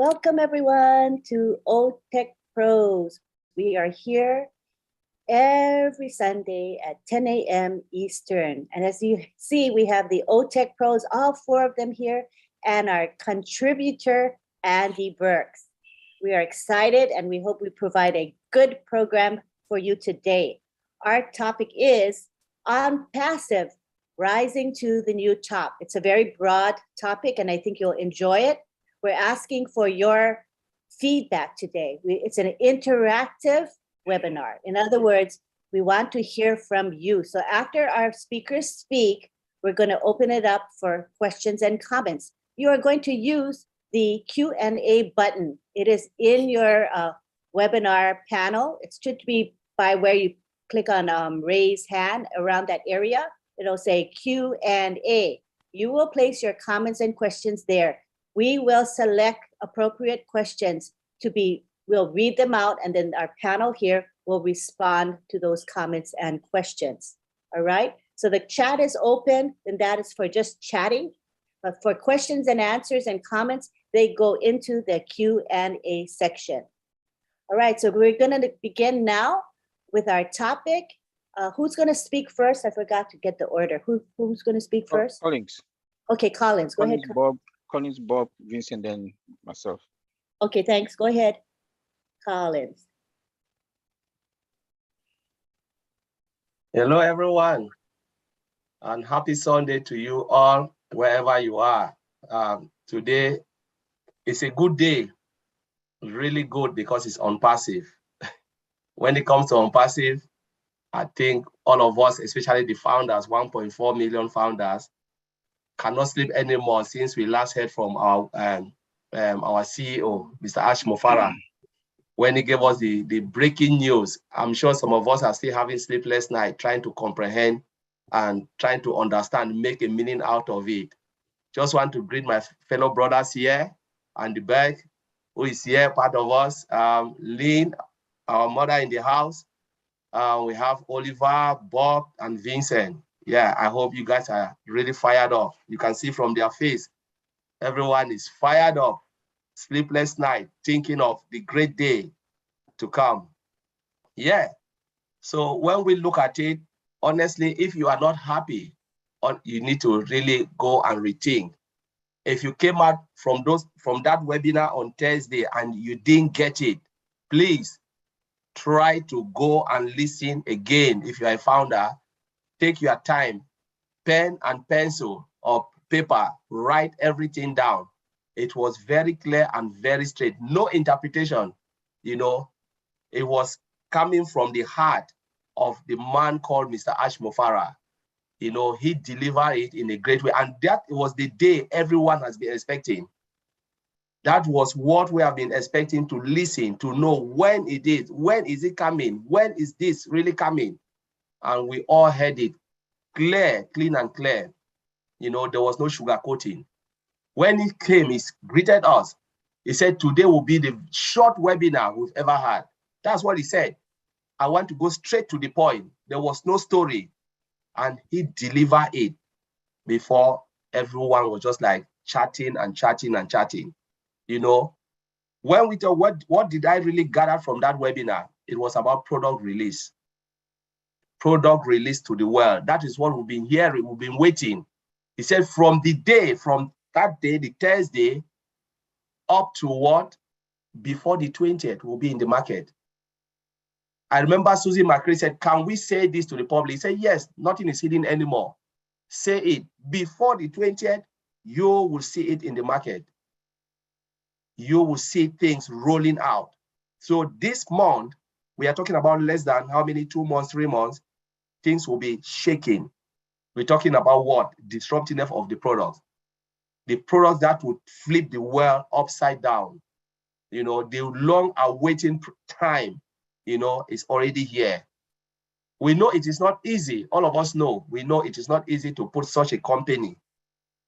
Welcome everyone to OTECH PROS. We are here every Sunday at 10 a.m. Eastern. And as you see, we have the OTECH PROS, all four of them here, and our contributor, Andy Burks. We are excited and we hope we provide a good program for you today. Our topic is on passive, rising to the new top. It's a very broad topic and I think you'll enjoy it. We're asking for your feedback today. It's an interactive webinar. In other words, we want to hear from you. So after our speakers speak, we're going to open it up for questions and comments. You are going to use the Q&A button. It is in your webinar panel. It should be by where you click on raise hand around that area. It'll say Q&A. You will place your comments and questions there. We will select appropriate questions we'll read them out, and then our panel here will respond to those comments and questions. All right, so the chat is open, and that is for just chatting. But for questions and answers and comments, they go into the Q&A section. All right, so we're gonna begin now with our topic. Who's gonna speak first? I forgot to get the order. Who's gonna speak first? Collins. Okay, Collins, go ahead. Collins, Bob, Vincent, then myself. Okay, thanks. Go ahead, Collins. Hello, everyone, and happy Sunday to you all, wherever you are. Today is a good day, really good because it's on passive. When it comes to on passive, I think all of us, especially the founders, 1.4 million founders, cannot sleep anymore since we last heard from our CEO, Mr. Ash Mofara, when he gave us the breaking news. I'm sure some of us are still having sleepless night trying to comprehend and trying to understand, make a meaning out of it. Just want to greet my fellow brothers here, Andy Berg, who is here, part of us, Lynn, our mother in the house. We have Oliver, Bob, and Vincent. Yeah, I hope you guys are really fired up. You can see from their face, everyone is fired up. Sleepless night, thinking of the great day to come. Yeah, so when we look at it, honestly, if you are not happy, you need to really go and rethink. If you came out from that webinar on Thursday and you didn't get it, please try to go and listen again. If you are a founder, take your time, pen and pencil or paper, write everything down. It was very clear and very straight. No interpretation, you know. It was coming from the heart of the man called Mr. Ash Mofara. You know, he delivered it in a great way. And that was the day everyone has been expecting. That was what we have been expecting to listen, to know when it is it coming? When is this really coming? And we all heard it clear, clean and clear. You know, there was no sugarcoating. When he came, he greeted us. He said, today will be the short webinar we've ever had. That's what he said. I want to go straight to the point. There was no story. And he delivered it before everyone was just like chatting and chatting and chatting. You know, when we talk, what did I really gather from that webinar? It was about product release. Product release to the world. That is what we've been hearing, we've been waiting. He said from that day, the Thursday, up to what? Before the 20th, we'll be in the market. I remember Susie McCray said, can we say this to the public? He said, yes, nothing is hidden anymore. Say it. Before the 20th, you will see it in the market. You will see things rolling out. So this month, we are talking about less than how many, 2 months, 3 months, things will be shaking. We're talking about what? Disruptiveness of the product. The product that would flip the world upside down. You know, the long awaiting time, you know, is already here. We know it is not easy. All of us know. We know it is not easy to put such a company,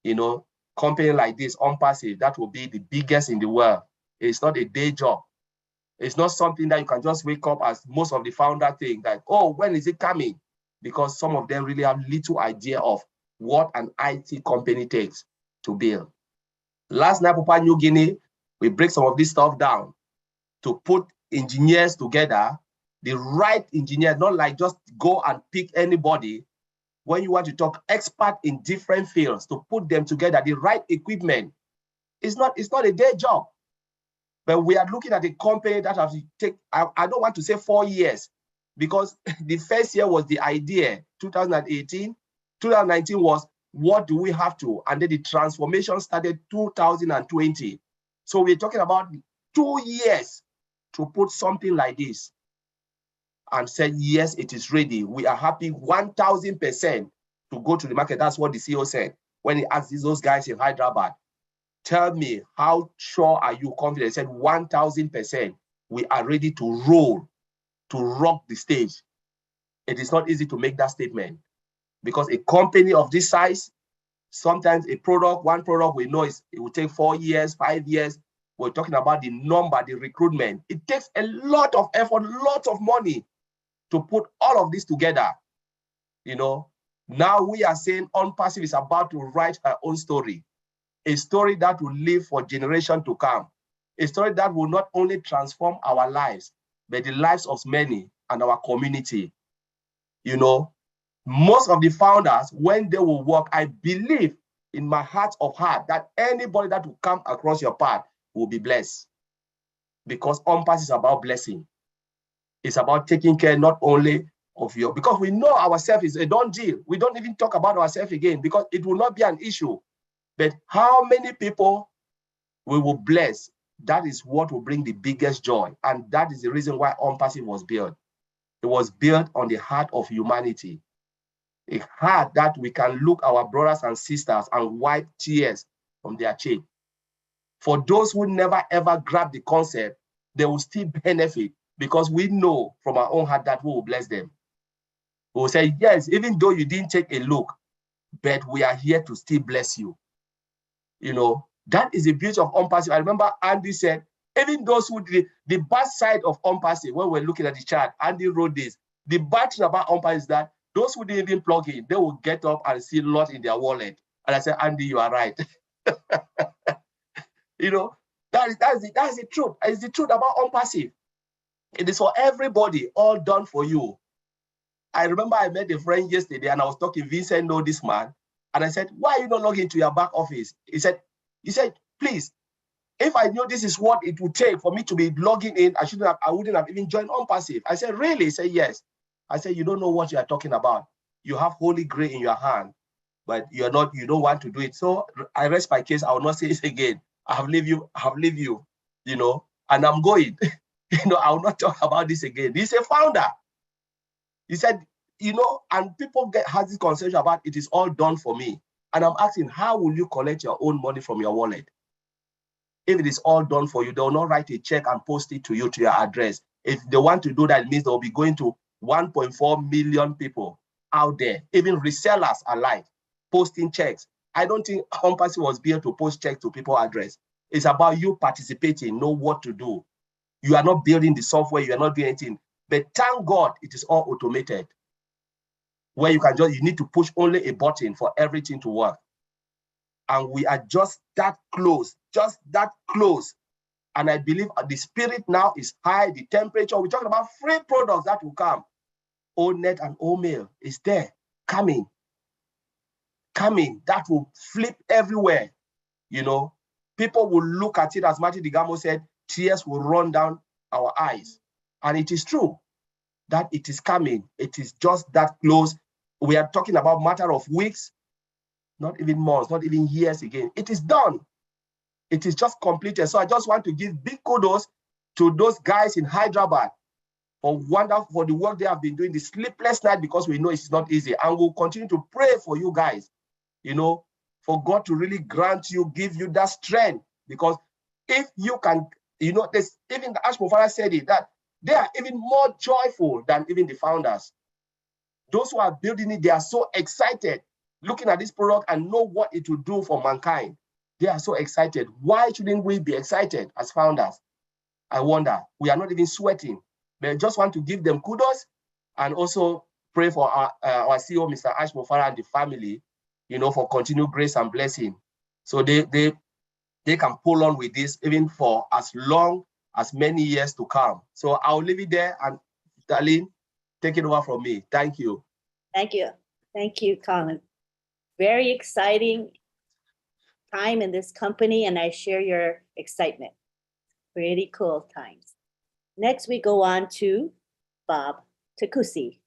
you know, company like this on passive, that will be the biggest in the world. It's not a day job. It's not something that you can just wake up as most of the founder think that, oh, when is it coming? Because some of them really have little idea of what an IT company takes to build. Last night, Papua New Guinea, We break some of this stuff down to put engineers together, the right engineer, not like just go and pick anybody. When you want to talk expert in different fields, to put them together, the right equipment. It's not a day job. But we are looking at a company that has to take, I don't want to say 4 years, because the first year was the idea, 2018. 2019 was, what do we have to? And then the transformation started 2020. So we're talking about 2 years to put something like this and said, yes, it is ready. We are happy 1,000% to go to the market. That's what the CEO said when he asked those guys in Hyderabad, tell me, how sure are you confident? He said 1,000%. We are ready to roll, to rock the stage. It is not easy to make that statement because a company of this size, sometimes a product, one product we know it will take 4 years, 5 years. We're talking about the number, the recruitment. It takes a lot of effort, lots of money to put all of this together. You know, now we are saying OnPassive is about to write her own story, a story that will live for generations to come, a story that will not only transform our lives, but the lives of many and our community. You know, most of the founders, when they will work, I believe in my heart of heart that anybody that will come across your path will be blessed, because OnPassive is about blessing. It's about taking care not only of your, because we know ourselves is a done deal. We don't even talk about ourselves again because it will not be an issue. But how many people we will bless, that is what will bring the biggest joy. And that is the reason why OnPassive was built. It was built on the heart of humanity, a heart that we can look our brothers and sisters and wipe tears from their cheek. For those who never ever grab the concept, they will still benefit because we know from our own heart that we will bless them. We will say, yes, even though you didn't take a look, but we are here to still bless you. You know, that is the beauty of OnPassive. I remember Andy said, even those who did the bad side of OnPassive, when we're looking at the chart, Andy wrote this. The bad thing about OnPassive is that those who didn't even plug in, they will get up and see a lot in their wallet. And I said, Andy, you are right. You know, that's the truth. It's the truth about OnPassive. It is for everybody, all done for you. I remember I met a friend yesterday and I was talking, Vincent know this man. And I said, why are you not logging into your back office? He said, please, if I knew this is what it would take for me to be logging in, I wouldn't have even joined OnPassive. I said, really? He said, yes. I said, you don't know what you are talking about. You have Holy Grail in your hand, but you don't want to do it. So I rest my case. I will not say it again. I have leave you, you know, and I'm going. You know, I will not talk about this again. He's a founder. He said, you know, and people has this conversation about it is all done for me. And I'm asking, how will you collect your own money from your wallet? If it is all done for you, they will not write a check and post it to you, to your address. If they want to do that, it means they'll be going to 1.4 million people out there, even resellers alike, posting checks. I don't think OnPassive was built to post checks to people's address. It's about you participating, know what to do. You are not building the software, you are not doing anything. But thank God it is all automated, where you need to push only a button for everything to work. And we are just that close. And I believe the spirit now is high, the temperature. We're talking about free products that will come. ONET and OMail is there, coming. That will flip everywhere. You know, people will look at it, as Martin Digamo said, tears will run down our eyes. And it is true that it is coming. It is just that close. We are talking about matter of weeks, not even months, not even years again. It is done. It is just completed. So I just want to give big kudos to those guys in Hyderabad for the work they have been doing, the sleepless night, because we know it's not easy. And we'll continue to pray for you guys, you know, for God to really grant you, give you that strength. Because if you can, you know, even the Ash Mufara said it, that they are even more joyful than even the founders. Those who are building it, they are so excited looking at this product and know what it will do for mankind. They are so excited. Why shouldn't we be excited as founders? I wonder. We are not even sweating. But I just want to give them kudos and also pray for our CEO, Mr. Ash Mufara, and the family, you know, for continued grace and blessing. So they they can pull on with this even for as long as many years to come. So I'll leave it there, and Darlene, take it over from me. Thank you. Thank you. Thank you, Colin. Very exciting time in this company, and I share your excitement. Pretty cool times. Next, we go on to Bob Takusi.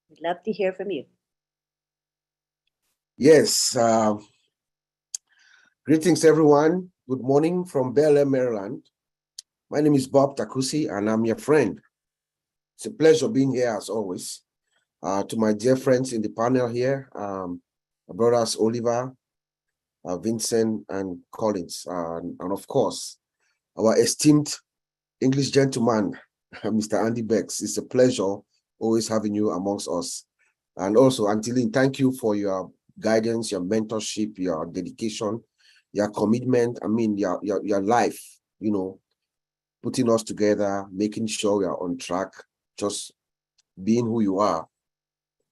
We'd love to hear from you. Yes. Greetings, everyone. Good morning from Bel Air, Maryland. My name is Bob Takusi, and I'm your friend. It's a pleasure being here, as always. To my dear friends in the panel here, my brothers Oliver, Vincent, and Collins, and of course, our esteemed English gentleman, Mr. Andy Bex. It's a pleasure always having you amongst us. And also, Antilene, thank you for your guidance, your mentorship, your dedication, your commitment. I mean, your life, putting us together, making sure we are on track, just being who you are.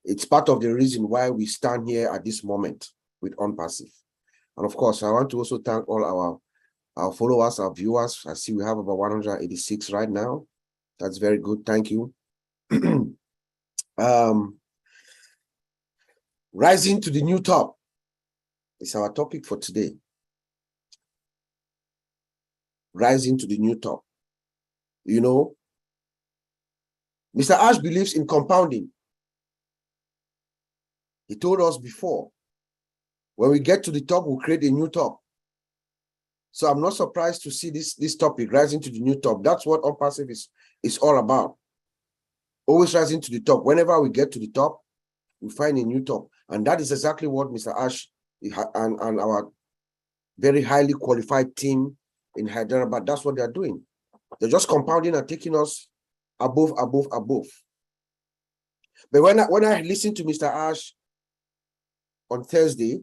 It's part of the reason why we stand here at this moment with OnPassive. And of course, I want to also thank all our followers, our viewers. I see we have about 186 right now. That's very good. Thank you. Rising to the new top is our topic for today. Rising to the new top. Mr. Ash believes in compounding. He told us before, when we get to the top, we'll create a new top. So I'm not surprised to see this topic, rising to the new top. That's what OnPassive is all about. Always rising to the top. Whenever we get to the top, we find a new top. And that is exactly what Mr. Ash and our very highly qualified team in Hyderabad, that's what they're doing. They're just compounding and taking us above. But when I listened to Mr. Ash on Thursday,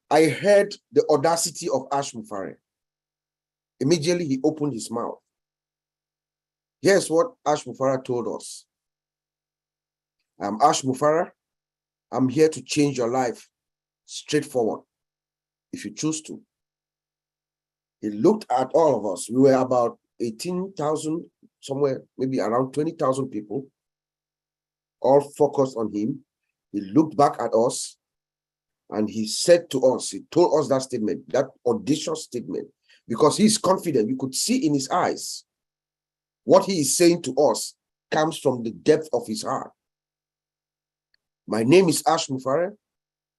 I heard the audacity of Ash Mufare. Immediately, he opened his mouth. Here's what Ash Mufare told us. I'm Ash Mufare. I'm here to change your life straightforward, if you choose to. He looked at all of us. We were about 18,000, somewhere, maybe around 20,000 people, all focused on him. He looked back at us and he said to us, he told us that statement, that audacious statement, because he's confident. You could see in his eyes what he is saying to us comes from the depth of his heart. My name is Ash Mufare.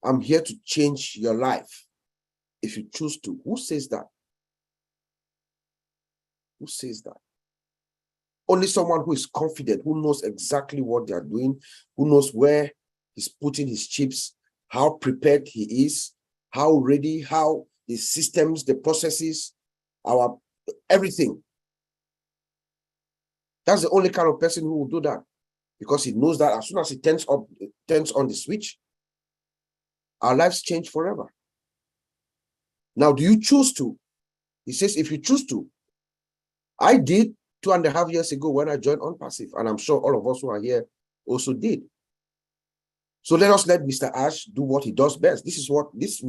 I'm here to change your life if you choose to. Who says that? Who says that? Only someone who is confident, who knows exactly what they are doing, who knows where he's putting his chips, how prepared he is, how ready, how the systems, the processes, everything. That's the only kind of person who will do that, because he knows that as soon as he turns on the switch, our lives change forever. Now, do you choose to? He says, if you choose to. I did 2.5 years ago when I joined OnPassive, and I'm sure all of us who are here also did. So let Mr. Ash do what he does best. This is what Ash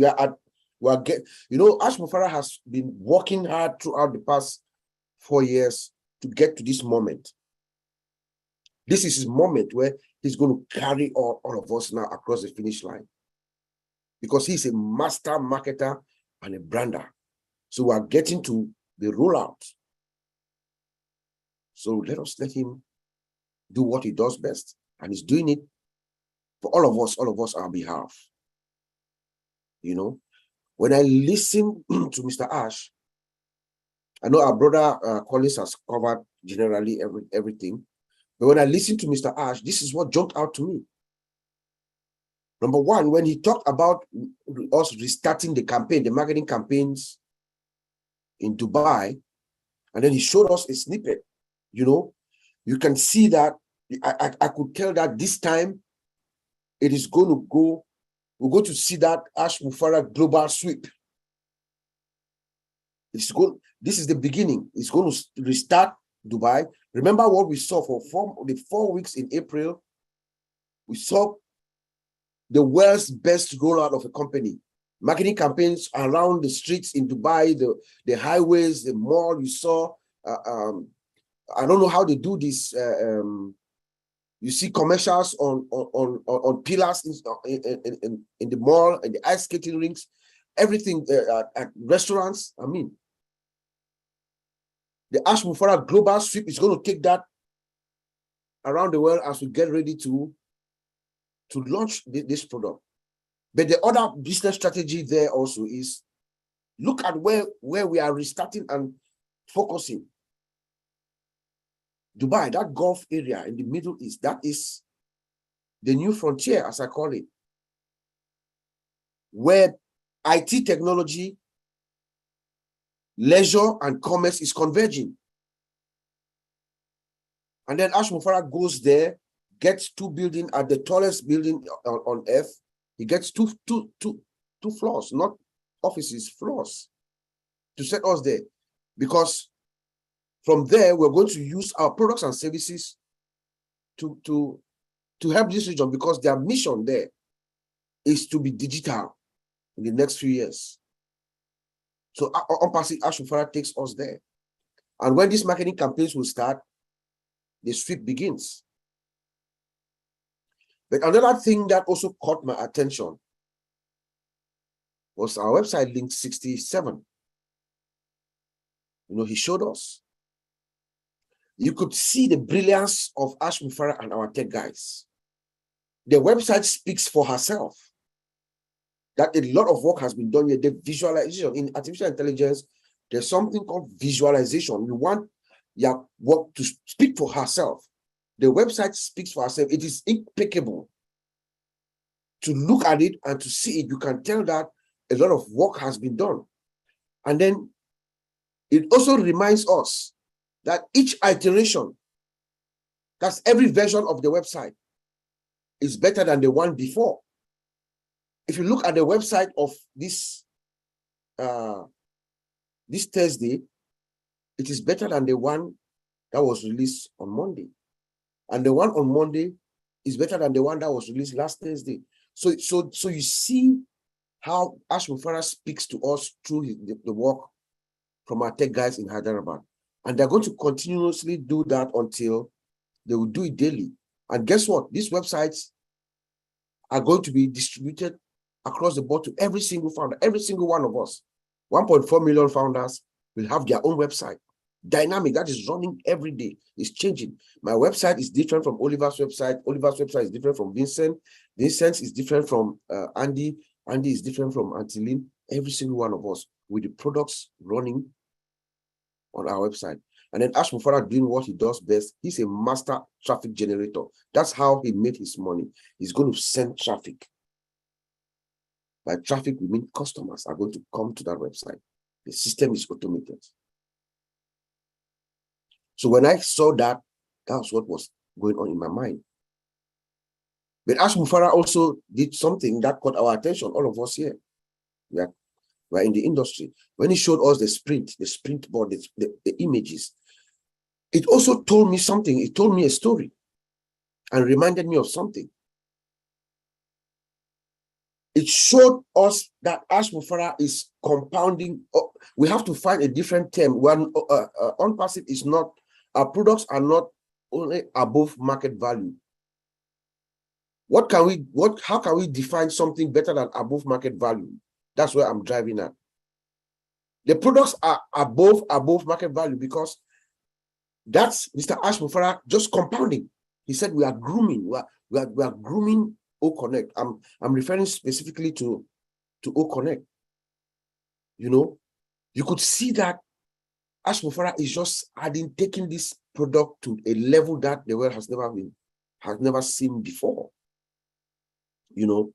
Mufara has been working hard throughout the past 4 years to get to this moment. This is his moment where he's going to carry all of us now across the finish line, because he's a master marketer and a brander. So we are getting to the rollout. So let him do what he does best. And he's doing it for all of us on our behalf. When I listen to Mr. Ash, I know our brother Collins has covered generally everything. But when I listen to Mr. Ash, this is what jumped out to me. Number one, when he talked about us restarting the campaign, the marketing campaigns in Dubai, and then he showed us a snippet. You can see that I could tell that this time it is going to go, we're going to see that Ash Mufara global sweep. This is the beginning. It's going to restart Dubai. Remember what we saw for the 4 weeks in April? We saw the world's best rollout of a company marketing campaigns around the streets in Dubai, the highways, the mall. You saw. I don't know how they do this. You see commercials on pillars in the mall and the ice skating rinks, everything at restaurants. I mean, the Ash Mufara global sweep is going to take that around the world as we get ready to launch this product. But the other business strategy there also is look at where we are restarting and focusing. Dubai, that Gulf area in the Middle East, that is the new frontier, as I call it, where IT technology, leisure, and commerce is converging. And then Ash Mufara goes there, gets 2 buildings at the tallest building on earth. He gets two floors, not offices, floors, to set us there. Because from there, we're going to use our products and services to help this region, because their mission there is to be digital in the next few years. So on passing, Ash Mufara takes us there. And when these marketing campaigns will start, the sweep begins. But another thing that also caught my attention was our website link 67. You know, he showed us. You could see the brilliance of Ash Mufara and our tech guys. The website speaks for herself. That a lot of work has been done here. The visualization in artificial intelligence, there's something called visualization. You want your work to speak for herself. The website speaks for herself. It is impeccable. To look at it and to see it, you can tell that a lot of work has been done. And then it also reminds us that each iteration, that's every version of the website, is better than the one before. If you look at the website of this Thursday, it is better than the one that was released on Monday. And the one on Monday is better than the one that was released last Thursday. So you see how Ash Mufara speaks to us through the work from our tech guys in Hyderabad. And they're going to continuously do that until they will do it daily. And guess what? These websites are going to be distributed across the board to every single founder, every single one of us. 1.4 million founders will have their own website. Dynamic, that is running every day. It's changing. My website is different from Oliver's website. Oliver's website is different from Vincent. Vincent is different from Andy. Andy is different from Antilin. Every single one of us with the products running on our website. And then Ash Mufara doing what he does best. He's a master traffic generator. That's how he made his money. He's going to send traffic. By traffic, we mean customers are going to come to that website. The system is automated. So when I saw that, that was what was going on in my mind. But Ash Mufara also did something that caught our attention, all of us here. We're in the industry. When he showed us the sprint board, the images, it also told me something. It told me a story and reminded me of something. It showed us that Ash Mufara is compounding. We have to find a different term. When on-passive is not, our products are not only above market value. How can we define something better than above market value? That's where I'm driving at. The products are above market value because that's Mr. Ash Mufara just compounding. He said we are grooming. We are grooming OConnect. I'm referring specifically to OConnect. You know, you could see that Ash Mufara is just taking this product to a level that the world has never seen before. You know,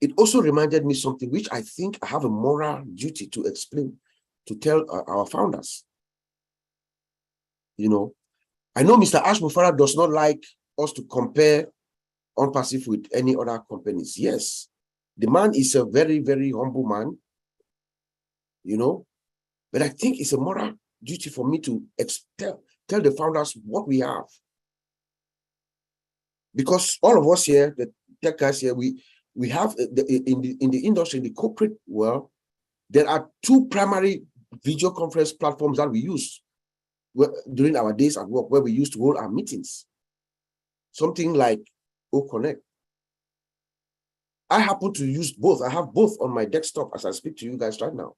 it also reminded me something which I think I have a moral duty to explain, to tell our founders. You know, I know Mr. Ash Mufara does not like us to compare on-passive with any other companies. Yes, the man is a very, very humble man, you know, but I think it's a moral duty for me to tell the founders what we have. Because all of us here, the tech guys here, we we have in the industry, in the corporate world, there are two primary video conference platforms that we use during our days at work, where we used to hold our meetings. Something like OConnect. I happen to use both. I have both on my desktop as I speak to you guys right now.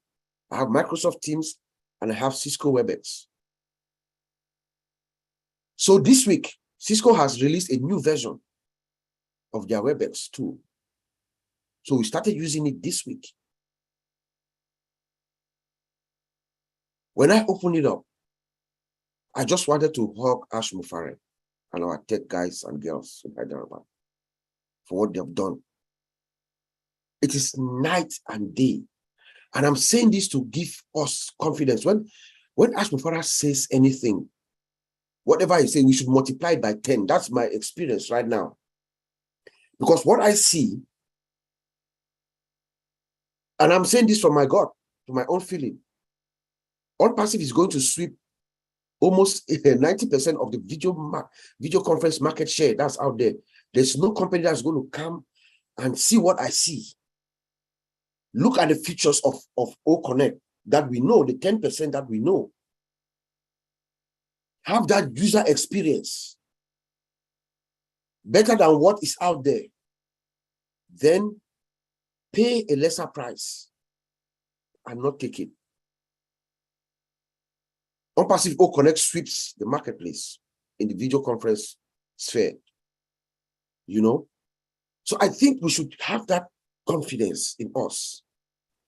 I have Microsoft Teams and I have Cisco WebEx. So this week, Cisco has released a new version of their WebEx tool. So we started using it this week. When I opened it up, I just wanted to hug Ash Mufare and our tech guys and girls in Hyderabad for what they've done. It is night and day. And I'm saying this to give us confidence. When Ash Mufare says anything, whatever he says, we should multiply it by 10. That's my experience right now. Because what I see, and I'm saying this from my God, from my own feeling, OnPassive is going to sweep almost 90% of the video conference market share that's out there. There's no company that's going to come and see what I see. Look at the features of OConnect that we know, the 10% that we know. Have that user experience better than what is out there. Then pay a lesser price and not take it. OnPassive OConnect sweeps the marketplace in the video conference sphere. You know? So I think we should have that confidence in us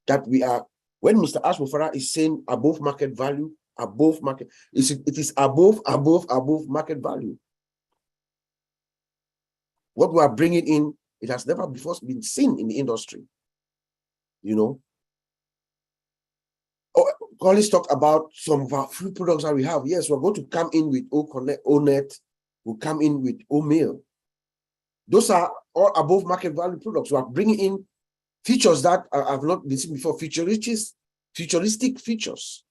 that we are, when Mr. Ash Mufara is saying above market value, above market, it is above market value. What we are bringing in, it has never before been seen in the industry. You know? Collins talked about some of our few products that we have. Yes, we're going to come in with OConnect, ONET, we'll come in with OMail. Those are all above market value products. We are bringing in features that I've not been seen before, futuristic features.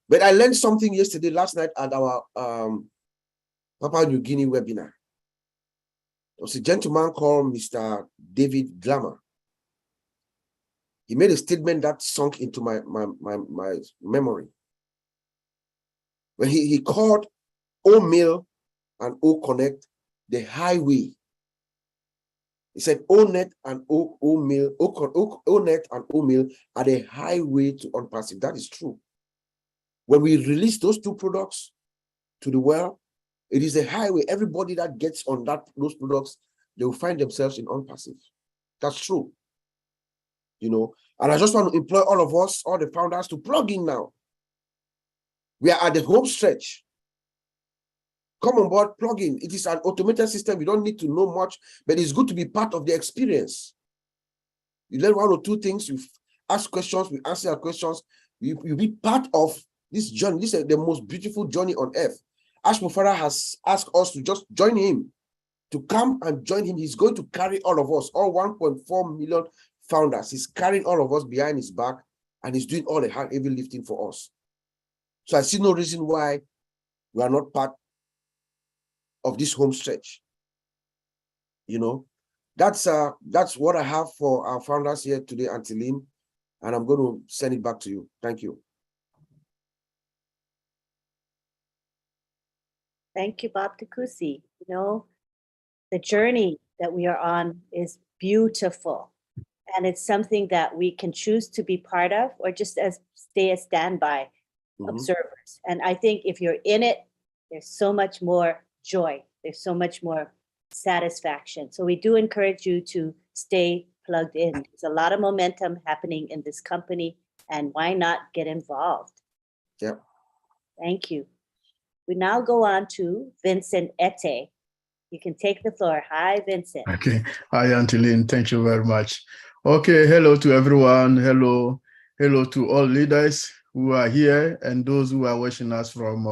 But I learned something last night at our Papua New Guinea webinar. There was a gentleman called Mr. David Glamour. He made a statement that sunk into my memory. When he called OMail and OConnect the highway. He said ONET and OMail, ONET and OMail are the highway to OnPassive. That is true. When we release those two products to the world, it is a highway. Everybody that gets on those products, they will find themselves in OnPassive. That's true. You know, and I just want to employ all of us, all the founders, to plug in now. We are at the home stretch. Come on board, plug in. It is an automated system. You don't need to know much, but it's good to be part of the experience. You learn one or two things, you ask questions, we answer your questions. You be part of this journey. This is the most beautiful journey on earth. Ash Mufara has asked us to just join him, to come and join him. He's going to carry all of us, all 1.4 million founders. He's carrying all of us behind his back, and he's doing all the hard heavy lifting for us. So I see no reason why we are not part of this home stretch. You know, that's what I have for our founders here today, Antiline, and I'm going to send it back to you. Thank you. Thank you, Bob Takusi. You know, the journey that we are on is beautiful. And it's something that we can choose to be part of or just stay as standby observers. And I think if you're in it, there's so much more joy. There's so much more satisfaction. So we do encourage you to stay plugged in. There's a lot of momentum happening in this company, and why not get involved? Yeah. Thank you. We now go on to Vincent Ete. You can take the floor. Hi, Vincent. Okay. Hi, Antiline. Thank you very much. Okay. Hello to everyone. Hello to all leaders who are here and those who are watching us from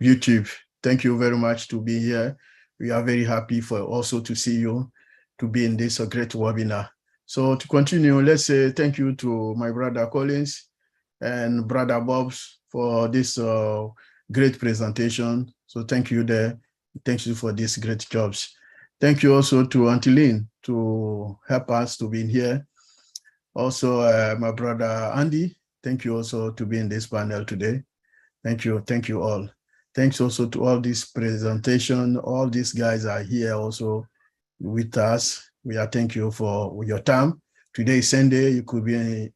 YouTube. Thank you very much to be here. We are very happy for also to see you, to be in this great webinar. So to continue, let's say thank you to my brother Collins and brother Bobs for this great presentation. So thank you there. Thank you for these great jobs. Thank you also to Auntie Lynn to help us to be in here. Also, my brother Andy, thank you also to be in this panel today. Thank you all. Thanks also to all this presentation. All these guys are here also with us. We are thank you for your time. Today is Sunday. You could be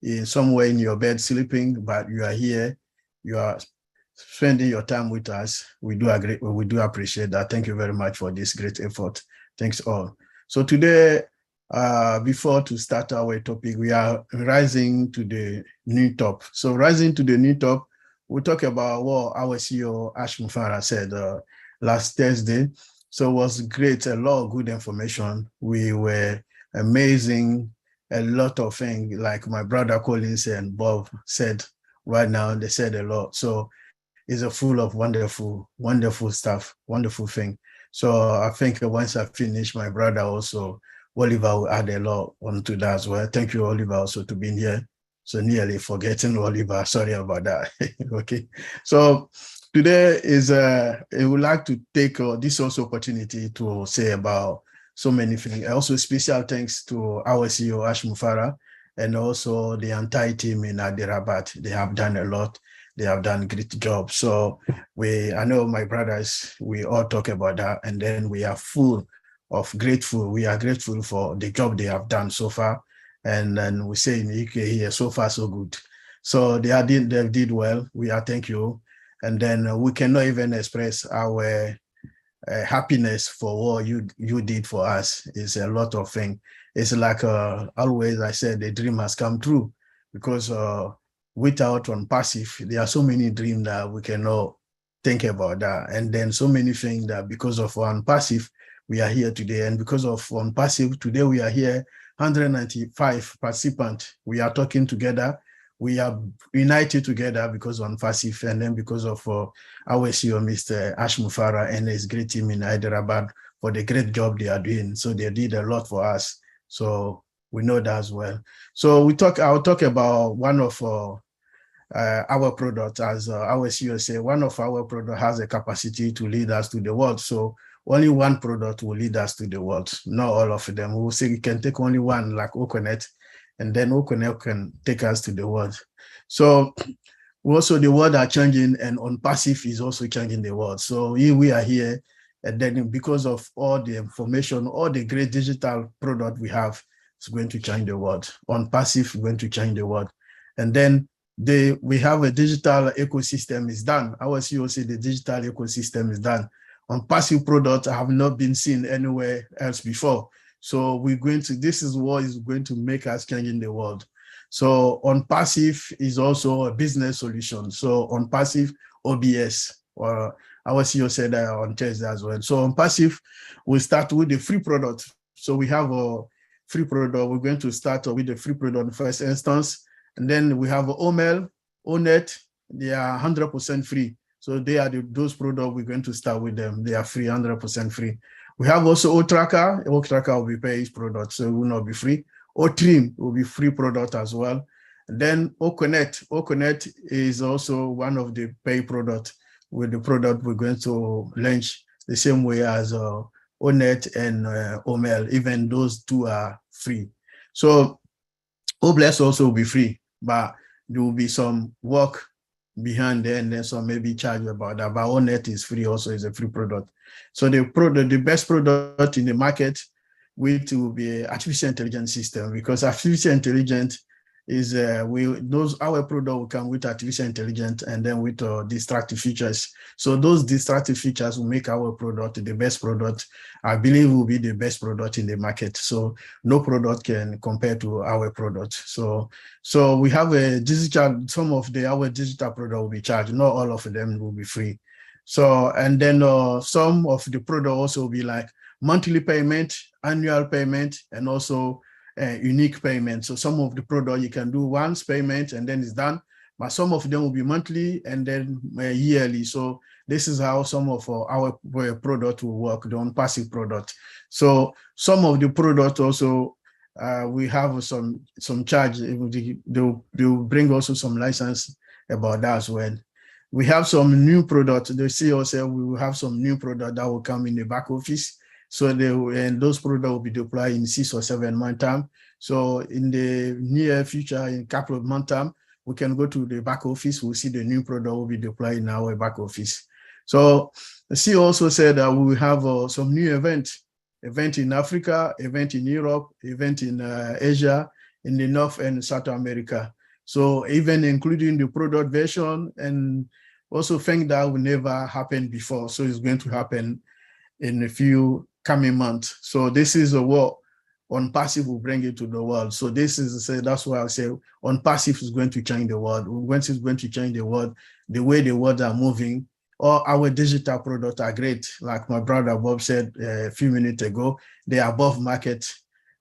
in somewhere in your bed sleeping, but you are here. You are spending your time with us. We do appreciate that. Thank you very much for this great effort. Thanks all. So today, before to start our topic, we are rising to the new top. So rising to the new top, we talk about what our CEO Ash Mufara said last Thursday. So it was great, a lot of good information. We were amazing, a lot of things like my brother Collins and Bob said right now, they said a lot. So it's a full of wonderful stuff, wonderful thing. So I think once I finish, my brother also, Oliver, will add a lot onto that as well. Thank you, Oliver, also to being here. So nearly forgetting Oliver, sorry about that. Okay, so today is, I would like to take this also opportunity to say about so many things. Also special thanks to our CEO, Ash Mufara, and also the entire team in Hyderabad. They have done a lot. They have done a great job. So I know my brothers, we all talk about that, and then we are full of grateful. We are grateful for the job they have done so far. And then we say in the UK here, so far so good. So they did well. We are thank you. And then we cannot even express our happiness for what you did for us. It's a lot of things. It's like always I said, the dream has come true, because without on passive, there are so many dreams that we cannot think about that. And then so many things that because of on passive, we are here today. And because of on passive, today we are here, 195 participants. We are talking together. We are united together because on passive, and then because of our CEO, Mr. Ash Mufara, and his great team in Hyderabad for the great job they are doing. So they did a lot for us. So we know that as well. So I'll talk about one of our product, as our CEO said, one of our product has a capacity to lead us to the world. So only one product will lead us to the world, not all of them. We'll say we can take only one, like OConnect, and then OConnect can take us to the world. So also the world are changing, and on passive is also changing the world. So we are here, and then because of all the information, all the great digital product we have, it's going to change the world. On passive, going to change the world. And then we have a digital ecosystem is done. Our CEO said the digital ecosystem is done. On passive products have not been seen anywhere else before. So this is what is going to make us change in the world. So on passive is also a business solution. So on passive, OBS, or our CEO said that on Thursday as well. So on passive, we start with the free product. So we have a free product. We're going to start with the free product in the first instance. And then we have OML, ONET, they are 100% free. So they are those products we're going to start with them. They are free, 100% free. We have also OTracker. OTracker will be paid product, so it will not be free. OTrim will be free product as well. And then OConnect. OConnect is also one of the paid products with the product we're going to launch the same way as ONET and OML. Even those two are free. So OBLES also will be free, but there will be some work behind there, and then some maybe charge about that. But ONET is free, also is a free product. So the best product in the market will be artificial intelligence system, because artificial intelligence is our product will come with artificial intelligence and then with distractive features. So those distractive features will make our product the best product. I believe will be the best product in the market. So no product can compare to our product. So we have a digital, some of our digital product will be charged. Not all of them will be free. So, and then some of the product also will be like monthly payment, annual payment, and also unique payment. So some of the product you can do once payment and then it's done, but some of them will be monthly and then yearly. So this is how some of our product will work, the on-passive product. So some of the product also, we have some charge. They'll bring also some license about that as well. We have some new product. The CEO said we will have some new product that will come in the back office. So and those products will be deployed in 6 or 7 months time. So in the near future, in a couple of months time, we can go to the back office. We'll see the new product will be deployed in our back office. So she also said that we will have some new event in Africa, event in Europe, event in Asia, in the North and South America. So even including the product version, and also things that will never happen before. So it's going to happen in a few coming months. So this is what OnPassive will bring it to the world. So this is, that's why I say OnPassive is going to change the world. Once it's going to change the world, the way the world are moving, all our digital products are great. Like my brother Bob said a few minutes ago, they are above market.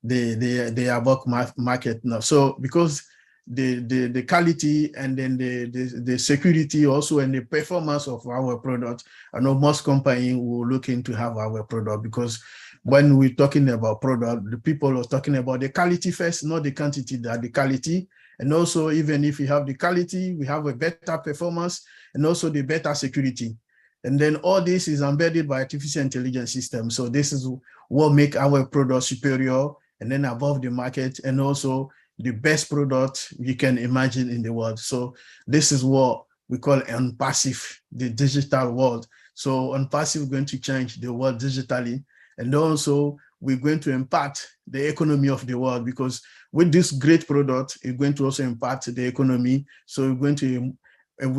They are above market now. So because the quality and then the security also and the performance of our product, I know most companies will look into have our product, because when we're talking about product, the people are talking about the quality first, not the quantity, that the quality. And also, even if we have the quality, we have a better performance and also the better security. And then all this is embedded by artificial intelligence system. So this is what make our product superior and then above the market, and also the best product you can imagine in the world. So this is what we call OnPassive, the digital world. So OnPassive is going to change the world digitally. And also we're going to impact the economy of the world, because with this great product, it's going to also impact the economy. So we're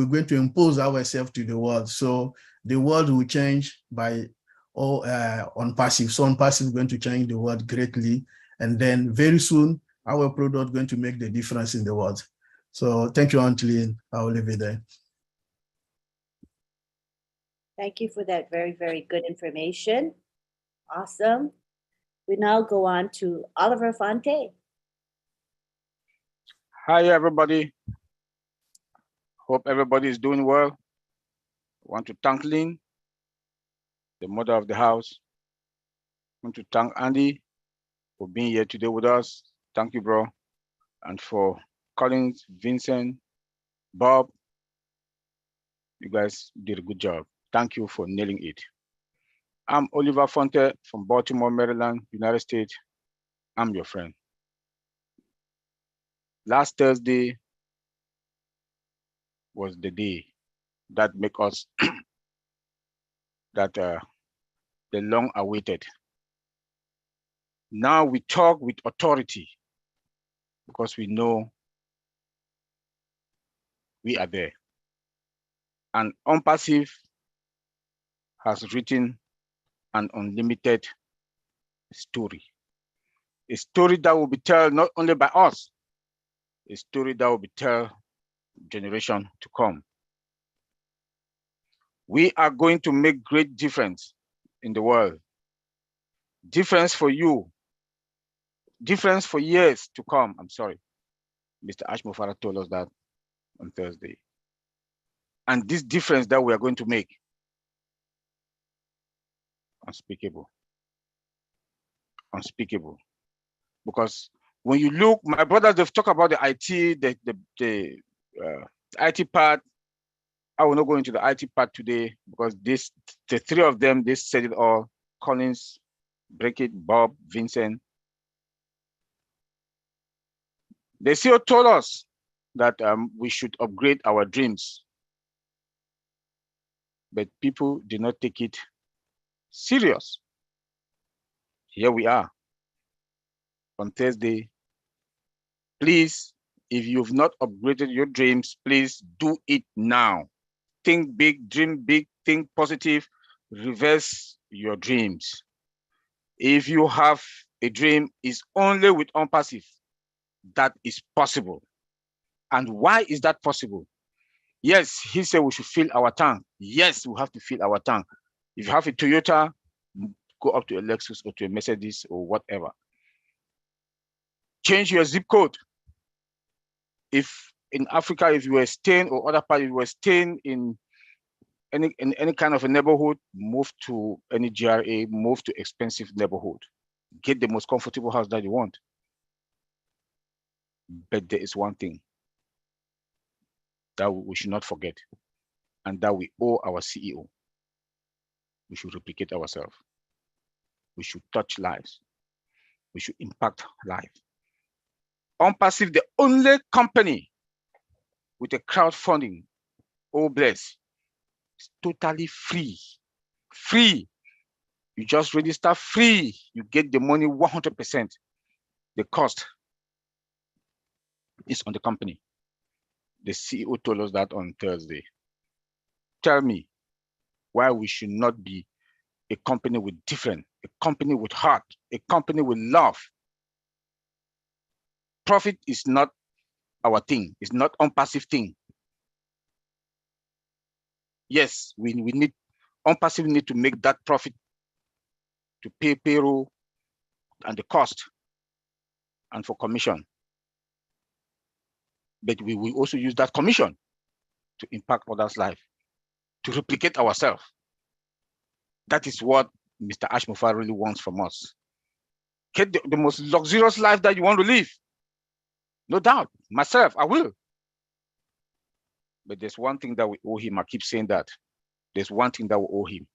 going to impose ourselves to the world. So the world will change by OnPassive. So OnPassive is going to change the world greatly. And then very soon, our product is going to make the difference in the world. So thank you, Aunt Lynn. I'll leave it there. Thank you for that very, very good information. Awesome. We now go on to Oliver Fonte. Hi, everybody. Hope everybody is doing well. I want to thank Lynn, the mother of the house. I want to thank Andy for being here today with us. Thank you, bro. And for Collins, Vincent, Bob, you guys did a good job. Thank you for nailing it. I'm Oliver Fonte from Baltimore, Maryland, United States. I'm your friend. Last Thursday was the day that make us the long awaited. Now we talk with authority, because we know we are there. And OnPassive has written an unlimited story. A story that will be told not only by us, a story that will be told generation to come. We are going to make great difference in the world. Difference for you. Difference for years to come. I'm sorry. Mr. Ashmofara told us that on Thursday. And this difference that we are going to make, unspeakable. Unspeakable. Because when you look, my brothers, they've talked about the IT, the IT part. I will not go into the IT part today, because the three of them, they said it all. Collins, Migrated, Bob, Vincent. They still told us that we should upgrade our dreams. But people did not take it serious. Here we are on Thursday. Please, if you've not upgraded your dreams, please do it now. Think big, dream big, think positive, reverse your dreams. If you have a dream, it's only with OnPassive that is possible. And why is that possible? Yes, he said we should fill our tank. Yes, we have to fill our tank. If you have a Toyota, go up to a Lexus or to a Mercedes or whatever. Change your zip code. If in Africa, if you were staying, or other part, if you were staying in any kind of a neighborhood, move to any GRA, move to expensive neighborhood. Get the most comfortable house that you want. But there is one thing that we should not forget, and that we owe our CEO. We should replicate ourselves. We should touch lives. We should impact lives. OnPassive, the only company with a crowdfunding, oh bless, it's totally free. Free. You just register free. You get the money 100%. The cost is on the company. The CEO told us that on Thursday. Tell me why we should not be a company with different, a company with heart, a company with love. Profit is not our thing. It's not OnPassive thing. Yes, we need, OnPassive need to make that profit to pay payroll and the cost and for commission. But we will also use that commission to impact others' life, to replicate ourselves. That is what Mr. Ash Mufara really wants from us. Get the most luxurious life that you want to live. No doubt, myself, I will. But there's one thing that we owe him. I keep saying that. There's one thing that we owe him.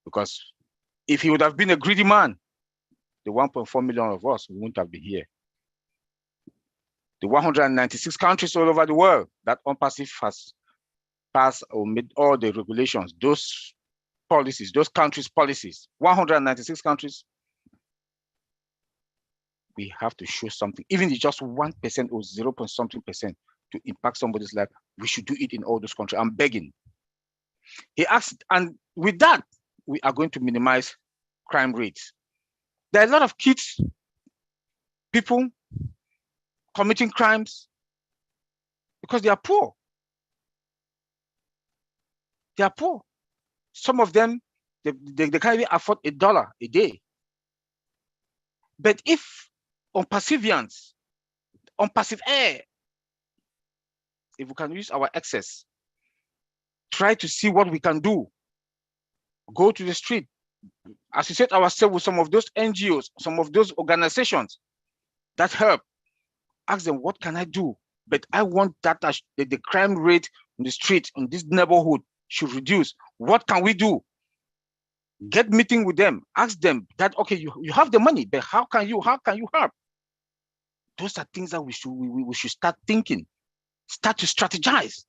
Because if he would have been a greedy man, the 1.4 million of us wouldn't have been here. The 196 countries all over the world that OnPassive has passed or made all the regulations, those policies, those countries' policies, 196 countries, we have to show something, even if it's just 1% or 0 point something percent to impact somebody's life. We should do it in all those countries. I'm begging. He asked, and with that, we are going to minimize crime rates. There are a lot of kids, people committing crimes because they are poor. They are poor. Some of them, they can't even afford $1 a day. But if OnPassivians, OnPassive air, if we can use our excess, try to see what we can do, go to the street, associate ourselves with some of those NGOs, some of those organizations that help, ask them, what can I do? But I want that the crime rate on the street, on this neighborhood should reduce. What can we do? Get meeting with them, ask them that, okay, you have the money, but how can you help? Those are things that we should start thinking, start to strategize.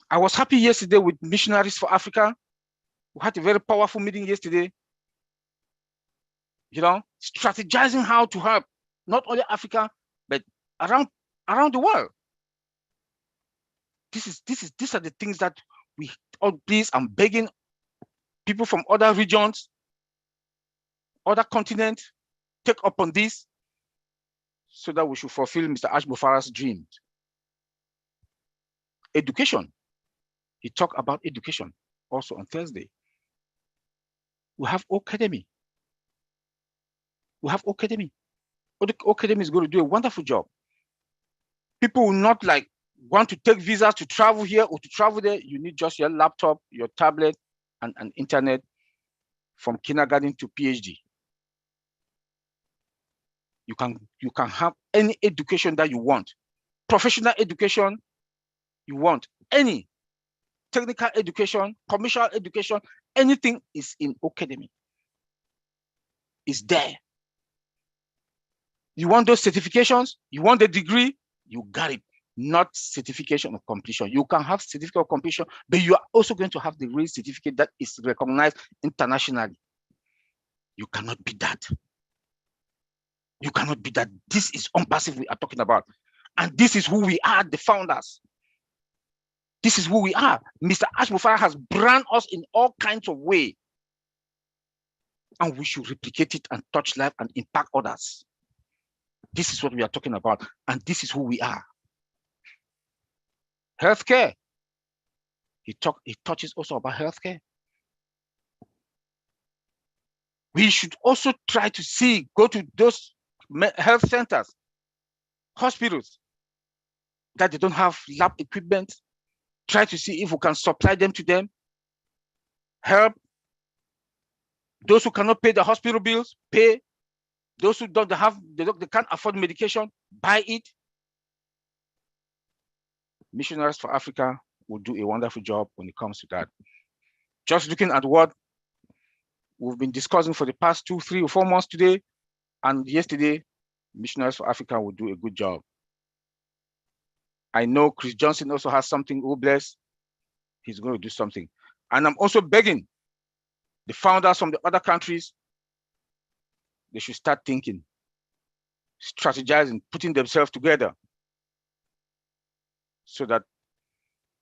I was happy yesterday with Missionaries for Africa. We had a very powerful meeting yesterday. You know, strategizing how to help not only Africa, but around the world. These are the things that we all, please, I'm begging people from other regions, other continents, take up on this so that we should fulfill Mr. Ash Mufara's dreams. Education. He talked about education also on Thursday. We have Academy. We have Academy. Academy is going to do a wonderful job. People will not like want to take visas to travel here or to travel there. You need just your laptop, your tablet, and internet from kindergarten to PhD. You can have any education that you want. Professional education you want, any technical education, commercial education, anything is in Academy. It's there. You want those certifications? You want the degree? You got it. Not certification of completion. You can have certificate of completion, but you are also going to have the real certificate that is recognized internationally. You cannot be that. You cannot be that. This is OnPassive we are talking about. And this is who we are, the founders. This is who we are. Mr. Ash Mufara has branded us in all kinds of ways. And we should replicate it and touch life and impact others. This is what we are talking about. And this is who we are. Healthcare. He touches also about healthcare. We should also try to go to those health centers, hospitals that they don't have lab equipment. Try to see if we can supply them to them. Help those who cannot pay the hospital bills, pay. Those who don't have, they can't afford medication, buy it. Missionaries for Africa will do a wonderful job when it comes to that. Just looking at what we've been discussing for the past 2, 3, or 4 months today, and yesterday, Missionaries for Africa will do a good job. I know Chris Johnson also has something, oh bless, he's going to do something. And I'm also begging the founders from the other countries, they should start thinking, strategizing, putting themselves together, so that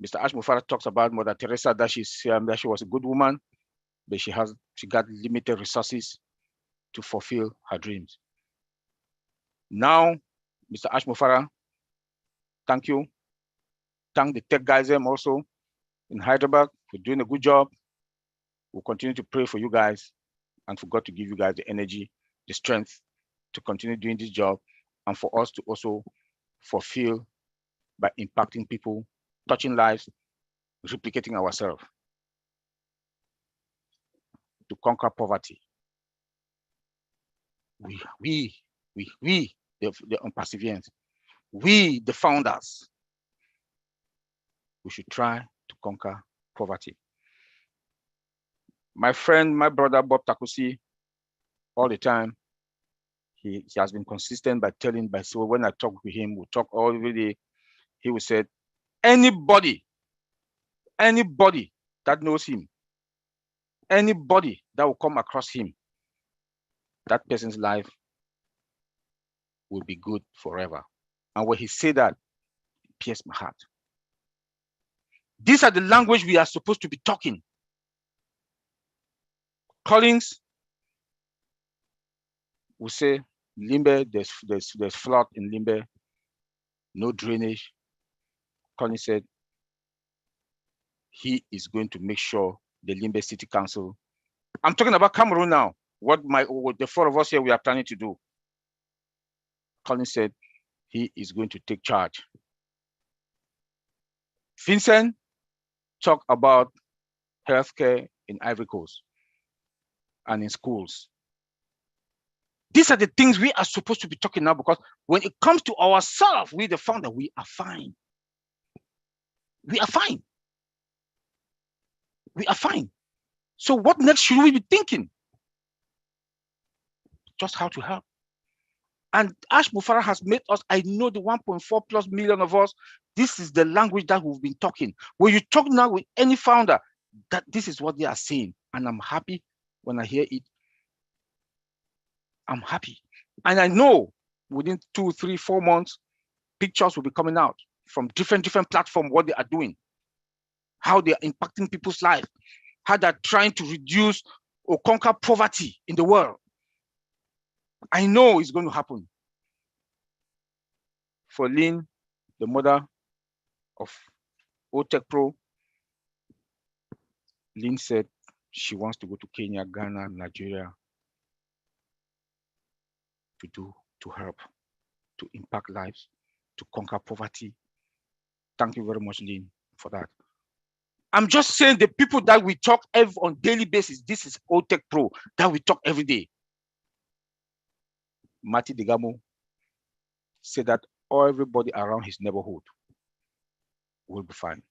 Mr. Ash Mufara talks about Mother Teresa, that she was a good woman, but she got limited resources to fulfill her dreams. Now, Mr. Ash Mufara, thank you. Thank the tech guys also in Hyderabad for doing a good job. We'll continue to pray for you guys and for God to give you guys the energy, the strength to continue doing this job, and for us to also fulfill by impacting people, touching lives, replicating ourselves to conquer poverty. We, the perseverance, we, the founders, we should try to conquer poverty. My friend, my brother, Bob Takusi, all the time, he has been consistent so when I talk with him, we talk all the day, he will say, anybody that knows him, anybody that will come across him, that person's life will be good forever. And when he said that, it pierced my heart. These are the language we are supposed to be talking. Collins will say, Limbe, there's flood in Limbe, no drainage. Collins said he is going to make sure the Limbe City Council, I'm talking about Cameroon now, what the 4 of us here we are planning to do. Collins said he is going to take charge. Vincent talked about healthcare in Ivory Coast and in schools. These are the things we are supposed to be talking now, because when it comes to ourselves, we the founder, we are fine. We are fine. We are fine. So what next should we be thinking? Just how to help. And Ash Mufara has made us, I know the 1.4+ million of us, this is the language that we've been talking. When you talk now with any founder, that this is what they are saying. And I'm happy when I hear it. I'm happy. And I know within 2, 3, 4 months, pictures will be coming out from different platforms, what they are doing, how they are impacting people's lives, how they're trying to reduce or conquer poverty in the world. I know it's going to happen. For Lynn, the mother of OTECH PROS, Lynn said she wants to go to Kenya, Ghana, Nigeria to help, to impact lives, to conquer poverty. Thank you very much, Lynn, for that. I'm just saying the people that we talk on daily basis, this is OTECH PROS that we talk every day. Mati Degamo said that everybody around his neighborhood will be fine.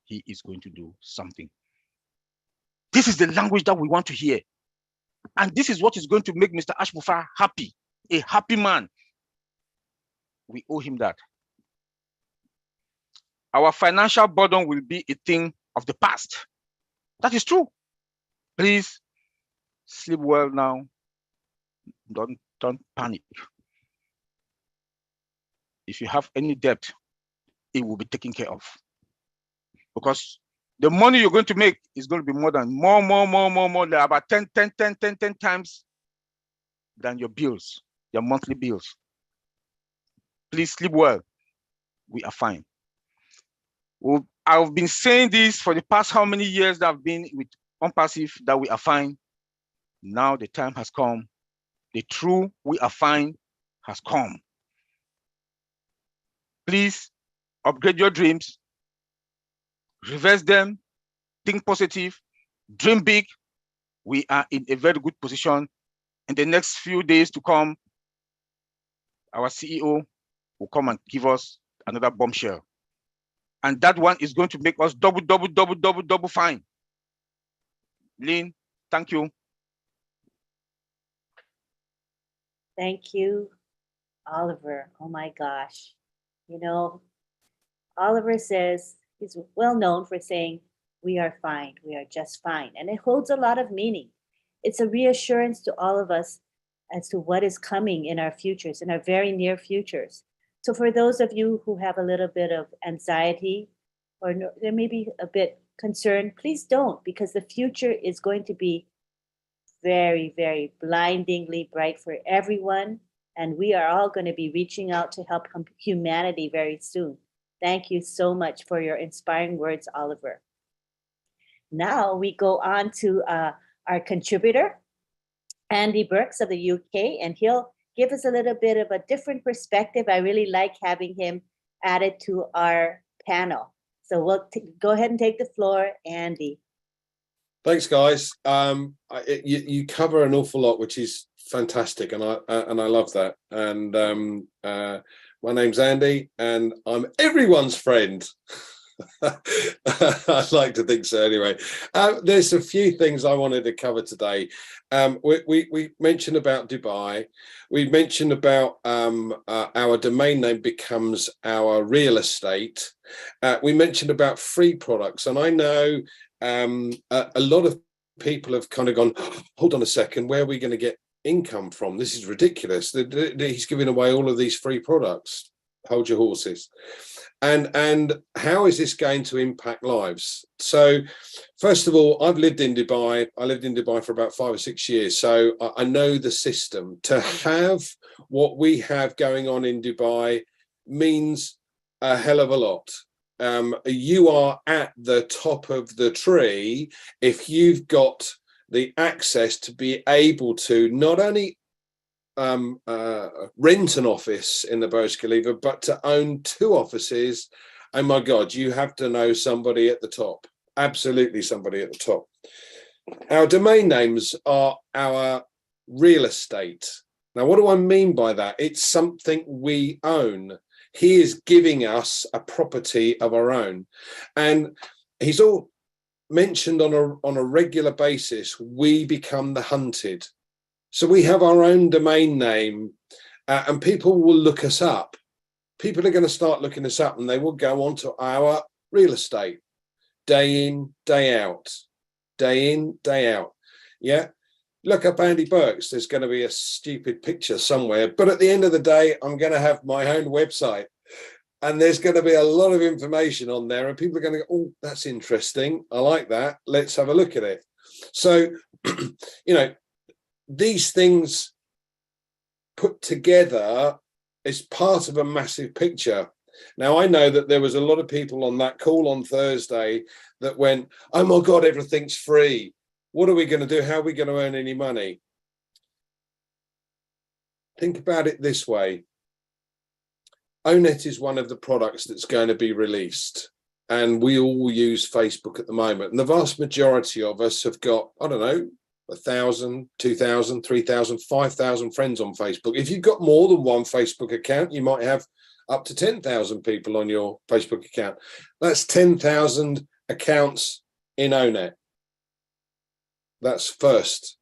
He is going to do something. This is the language that we want to hear. And this is what is going to make Mr. Ash Mufara happy, a happy man. We owe him that. Our financial burden will be a thing of the past. That is true. Please sleep well now. Don't panic. If you have any debt, it will be taken care of. Because the money you're going to make is going to be more, like about 10 times than your bills, your monthly bills. Please sleep well. We are fine. Well, I've been saying this for the past how many years that I've been with Unpassive, that we are fine. Now the time has come. The true we are fine has come. Please upgrade your dreams, reverse them, think positive, dream big. We are in a very good position. In the next few days to come, our CEO will come and give us another bombshell. And that one is going to make us double fine. Lynn, thank you. Thank you, Oliver. Oh my gosh. You know, Oliver says, he's well known for saying, we are fine, we are just fine. And it holds a lot of meaning. It's a reassurance to all of us as to what is coming in our futures, in our very near futures. So for those of you who have a little bit of anxiety or there may be a bit concerned, please don't, because the future is going to be very, very blindingly bright for everyone. And we are all going to be reaching out to help humanity very soon. Thank you so much for your inspiring words, Oliver. Now we go on to our contributor, Andy Burks of the UK, and he'll give us a little bit of a different perspective. I really like having him added to our panel. So we'll go ahead and take the floor, Andy. Thanks, guys. You cover an awful lot, which is fantastic, and I love that. And my name's Andy, and I'm everyone's friend. I'd like to think so. Anyway, there's a few things I wanted to cover today. We mentioned about Dubai. We mentioned about our domain name becomes our real estate. We mentioned about free products, and I know a lot of people have kind of gone, hold on a second, where are we going to get income from? This is ridiculous. He's giving away all of these free products. Hold your horses. And how is this going to impact lives? So first of all, I've lived in Dubai. I lived in Dubai for about 5 or 6 years. So I know the system. To have what we have going on in Dubai means a hell of a lot. You are at the top of the tree if you've got the access to be able to not only rent an office in the Burj Khalifa, but to own 2 offices. Oh my God, you have to know somebody at the top. Absolutely somebody at the top. Our domain names are our real estate. Now, what do I mean by that? It's something we own. He is giving us a property of our own. And he's all mentioned on a regular basis, we become the hunted. So we have our own domain name and people will look us up. People are going to start looking us up and they will go onto our real estate day in, day out, day in, day out. Yeah. Look up Andy Burks. There's going to be a stupid picture somewhere. But at the end of the day, I'm going to have my own website. And there's going to be a lot of information on there. And people are going to go, oh, that's interesting. I like that. Let's have a look at it. So, you know, these things put together is part of a massive picture. Now, I know that there was a lot of people on that call on Thursday that went, oh my God, everything's free. What are we going to do? How are we going to earn any money? Think about it this way. ONET is one of the products that's going to be released. And we all use Facebook at the moment. And the vast majority of us have got, I don't know, 1,000, 2,000, 3,000, 5,000 friends on Facebook. If you've got more than one Facebook account, you might have up to 10,000 people on your Facebook account. That's 10,000 accounts in ONET. That's first.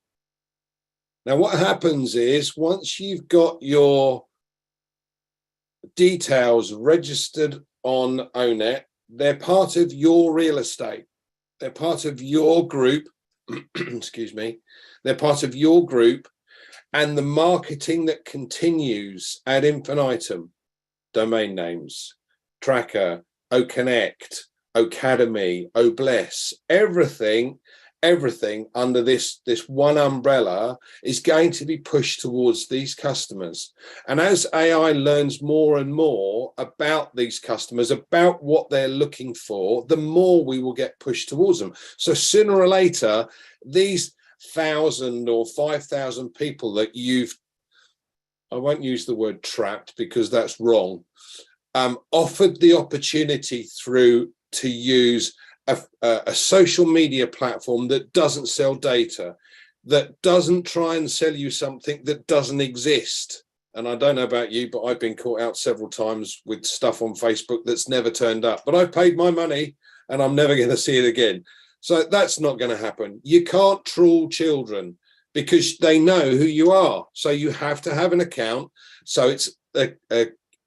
Now, what happens is once you've got your details registered on ONET, they're part of your real estate. They're part of your group. Excuse me. They're part of your group, and the marketing that continues ad infinitum, domain names, tracker, OConnect, Academy, Obless, everything under this one umbrella is going to be pushed towards these customers. And as AI learns more and more about these customers, about what they're looking for, the more we will get pushed towards them. So sooner or later, these 1,000 or 5,000 people that I won't use the word trapped because that's wrong, offered the opportunity to use a social media platform that doesn't sell data, that doesn't try and sell you something that doesn't exist. And I don't know about you, but I've been caught out several times with stuff on Facebook that's never turned up. But I've paid my money and I'm never going to see it again. So that's not going to happen. You can't trawl children. because they know who you are. So you have to have an account. So it's a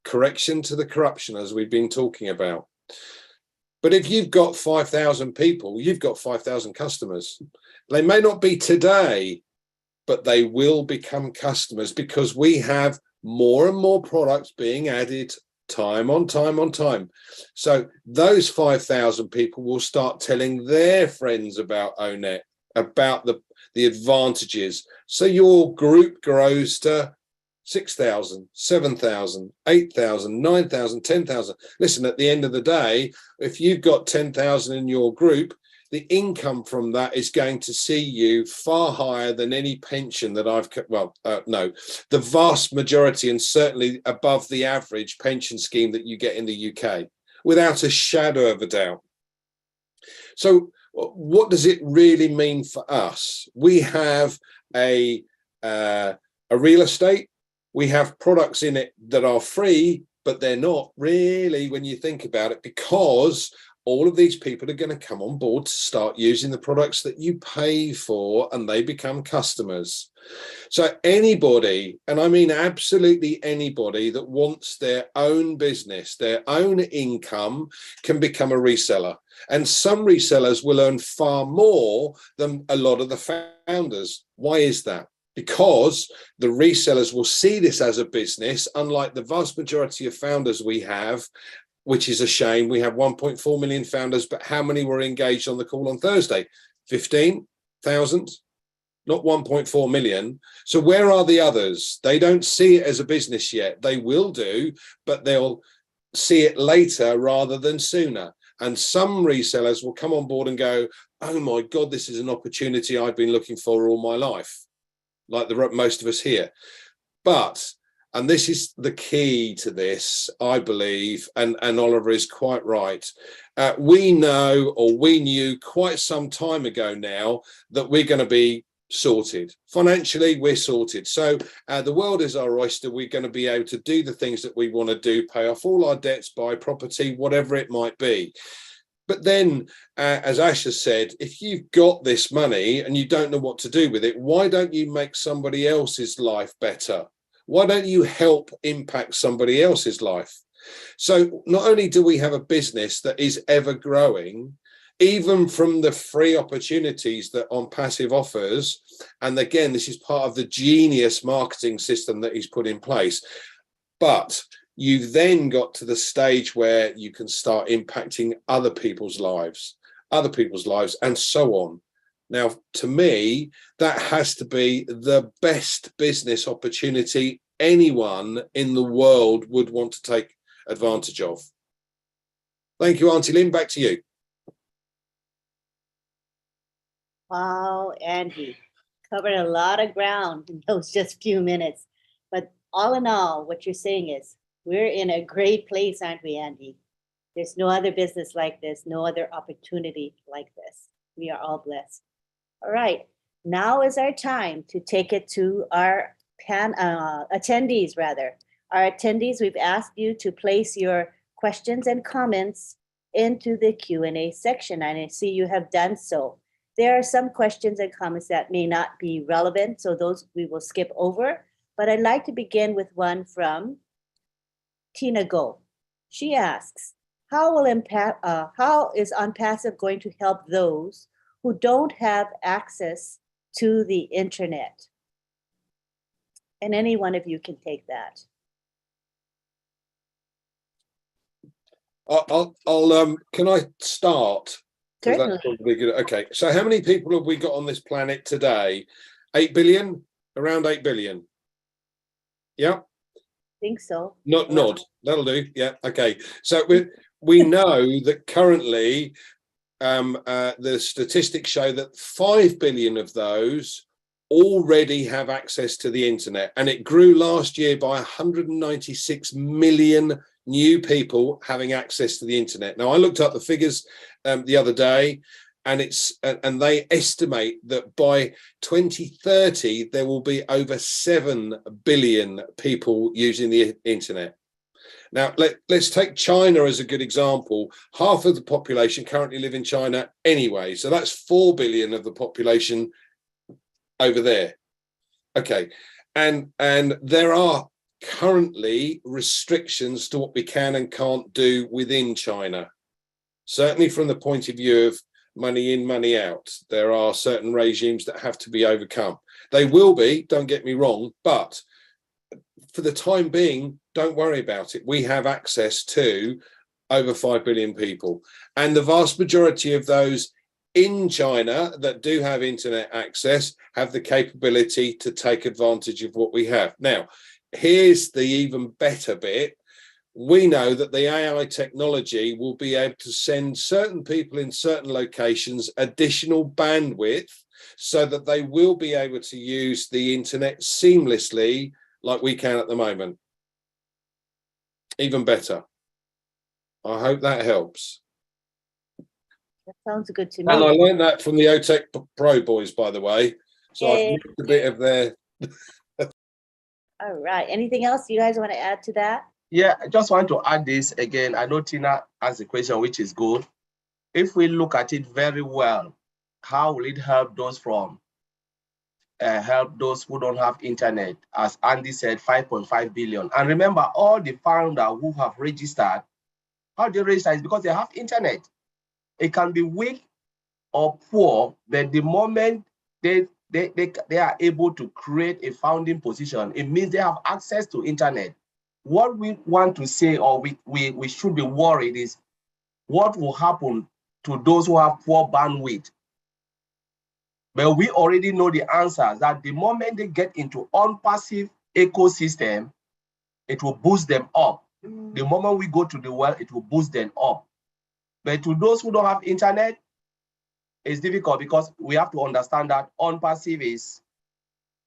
correction to the corruption, as we've been talking about. But if you've got 5,000 people, you've got 5,000 customers. They may not be today, but they will become customers, because we have more and more products being added time on time on time. So those 5,000 people will start telling their friends about ONET, about the advantages. So your group grows to 6,000, 7,000, 8,000, 9,000, 10,000. Listen, at the end of the day, if you've got 10,000 in your group, the income from that is going to see you far higher than any pension that I've, no, the vast majority, and certainly above the average pension scheme that you get in the UK, without a shadow of a doubt. So what does it really mean for us? We have a real estate. We have products in it that are free, but they're not really, when you think about it, because all of these people are going to come on board to start using the products that you pay for, and they become customers. So anybody, and I mean absolutely anybody, that wants their own business, their own income, can become a reseller. And some resellers will earn far more than a lot of the founders. Why is that? Because the resellers will see this as a business, unlike the vast majority of founders we have, which is a shame. We have 1.4 million founders, but how many were engaged on the call on Thursday? 15,000, not 1.4 million. So where are the others? They don't see it as a business yet. They will do, but they'll see it later rather than sooner. And some resellers will come on board and go, oh my God, this is an opportunity I've been looking for all my life, like most of us here. But, and this is the key to this, I believe, and Oliver is quite right. We know, or we knew quite some time ago now, that we're going to be sorted. Financially, we're sorted. So the world is our oyster. We're going to be able to do the things that we want to do, pay off all our debts, buy property, whatever it might be. But then, as Ash has said, if you've got this money and you don't know what to do with it, why don't you make somebody else's life better? Why don't you help impact somebody else's life? So not only do we have a business that is ever growing, even from the free opportunities that On Passive offers, and again, this is part of the genius marketing system that he's put in place, but you've then got to the stage where you can start impacting other people's lives, and so on. Now, to me, that has to be the best business opportunity anyone in the world would want to take advantage of. Thank you, Auntie Lynn. Back to you. Wow, Andy, covered a lot of ground in those just few minutes. But all in all, what you're saying is we're in a great place, aren't we, Andy? There's no other business like this, no other opportunity like this. We are all blessed. All right, now is our time to take it to our attendees, rather. Our attendees, we've asked you to place your questions and comments into the Q&A section, and I see you have done so. There are some questions and comments that may not be relevant, so those we will skip over. But I'd like to begin with one from Tina Go. She asks, how is On Passive going to help those who don't have access to the internet? And any one of you can take that. Can I start? Certainly. That's probably good. Okay, so how many people have we got on this planet today? 8 billion? Around 8 billion. Yeah? I think so. Nod. That'll do. Yeah, okay. So we know that currently the statistics show that 5 billion of those already have access to the internet, and it grew last year by 196 million new people having access to the internet. Now, I looked up the figures the other day, and they estimate that by 2030 there will be over 7 billion people using the internet. Now, let's take China as a good example. Half of the population currently live in China anyway, so that's 4 billion of the population over there. Okay, and there are currently restrictions to what we can and can't do within China. Certainly from the point of view of money in, money out, there are certain regimes that have to be overcome. They will be, don't get me wrong, but for the time being, don't worry about it. We have access to over 5 billion people. And the vast majority of those in China that do have internet access have the capability to take advantage of what we have. Now, here's the even better bit. We know that the AI technology will be able to send certain people in certain locations additional bandwidth so that they will be able to use the internet seamlessly like we can at the moment. Even better. I hope that helps. That sounds good to me. And I learned that from the OTECH Pro boys, by the way. So I've Yay. missed a bit of their... All right. Anything else you guys want to add to that? Yeah, I just want to add this again. I know Tina asked a question, which is good. If we look at it very well, how will it help those who don't have internet? As Andy said, 5.5 billion. And remember, all the founders who have registered, how they register is because they have internet. It can be weak or poor, but the moment they are able to create a founding position, it means they have access to internet. What we want to say, or we should be worried, is what will happen to those who have poor bandwidth. But we already know the answers, that the moment they get into unpassive ecosystem, it will boost them up. The moment we go to the well, it will boost them up. But to those who don't have internet, it's difficult because we have to understand that unpassive is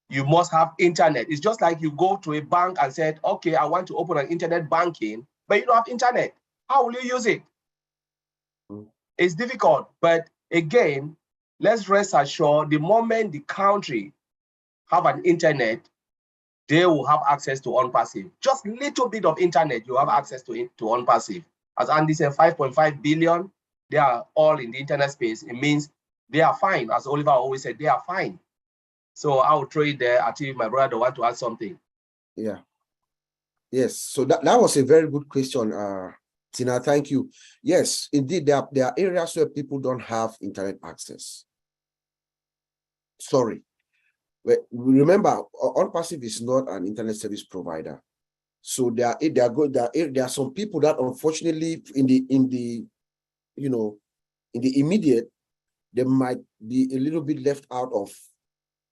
you must have internet. It's just like you go to a bank and said, okay, I want to open an internet banking, but you don't have internet. How will you use it? It's difficult, but again, let's rest assured, the moment the country have an internet, they will have access to unpassive. Just a little bit of internet, you have access to unpassive. As Andy said, 5.5 billion, they are all in the internet space. It means they are fine. As Oliver always said, they are fine. So I will throw it there. I think my brother want to add something. Yeah. Yes. So that was a very good question, Tina. Thank you. Yes, indeed, there are areas where people don't have internet access. Sorry. But remember, unpassive is not an internet service provider. So there are some people that unfortunately in the immediate, they might be a little bit left out of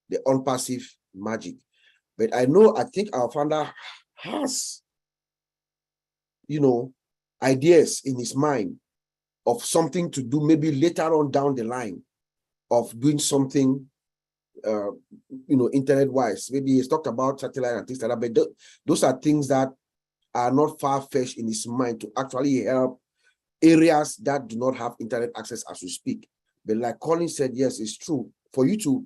the unpassive magic. But I think our founder has, ideas in his mind of something to do maybe later on down the line of doing something, internet-wise. Maybe he's talked about satellite and things like that, but those are things that are not far-fetched in his mind to actually help areas that do not have internet access as we speak. But like Colin said, yes, it's true. For you to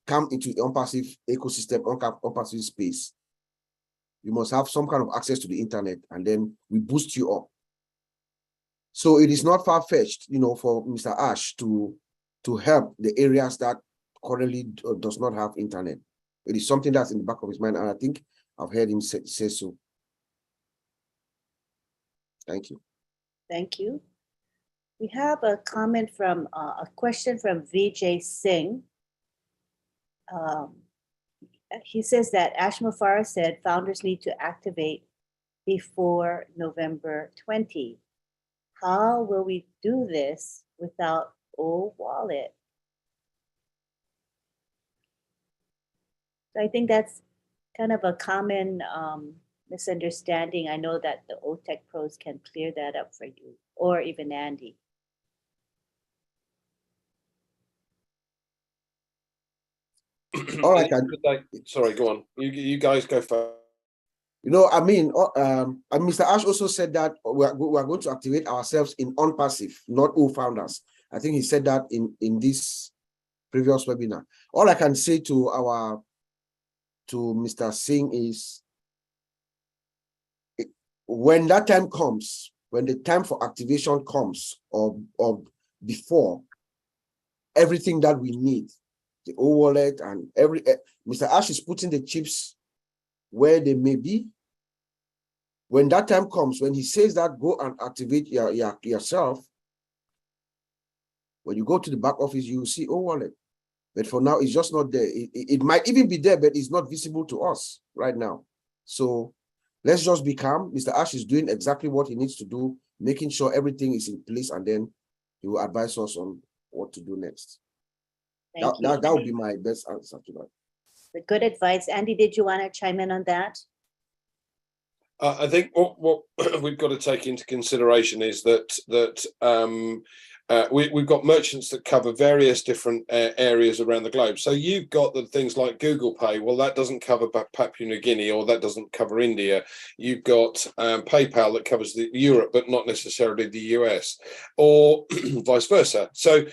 come into the unpassive ecosystem, unpassive space, you must have some kind of access to the internet, and then we boost you up. So it is not far-fetched, for Mr. Ash to help the areas that currently does not have internet. It is something that's in the back of his mind, and I think I've heard him say so. Thank you. Thank you. We have a comment from a question from Vijay Singh. He says that Ash Mufareh said founders need to activate before November 20. How will we do this without OWallet? So I think that's kind of a common misunderstanding. I know that the OTECH pros can clear that up for you, or even Andy. All right. Sorry, go on. You guys go first. Mr. Ash also said that we are going to activate ourselves in unpassive, not all founders. I think he said that in this previous webinar. All I can say to Mr. Singh is, when that time comes, when the time for activation comes, or before, everything that we need the O wallet, and Mr. Ash is putting the chips where they may be. When that time comes, when he says that, go and activate yourself. When you go to the back office, you will see O wallet. But for now, it's just not there. It might even be there, but it's not visible to us right now. So let's just be calm. Mr. Ash is doing exactly what he needs to do, making sure everything is in place, and then he will advise us on what to do next. That would be my best answer to that. The good advice. Andy, did you want to chime in on that? I think what we've got to take into consideration is that we've got merchants that cover various different areas around the globe. So you've got the things like Google Pay. Well, that doesn't cover Papua New Guinea, or that doesn't cover India. You've got PayPal that covers Europe, but not necessarily the US, or vice versa. So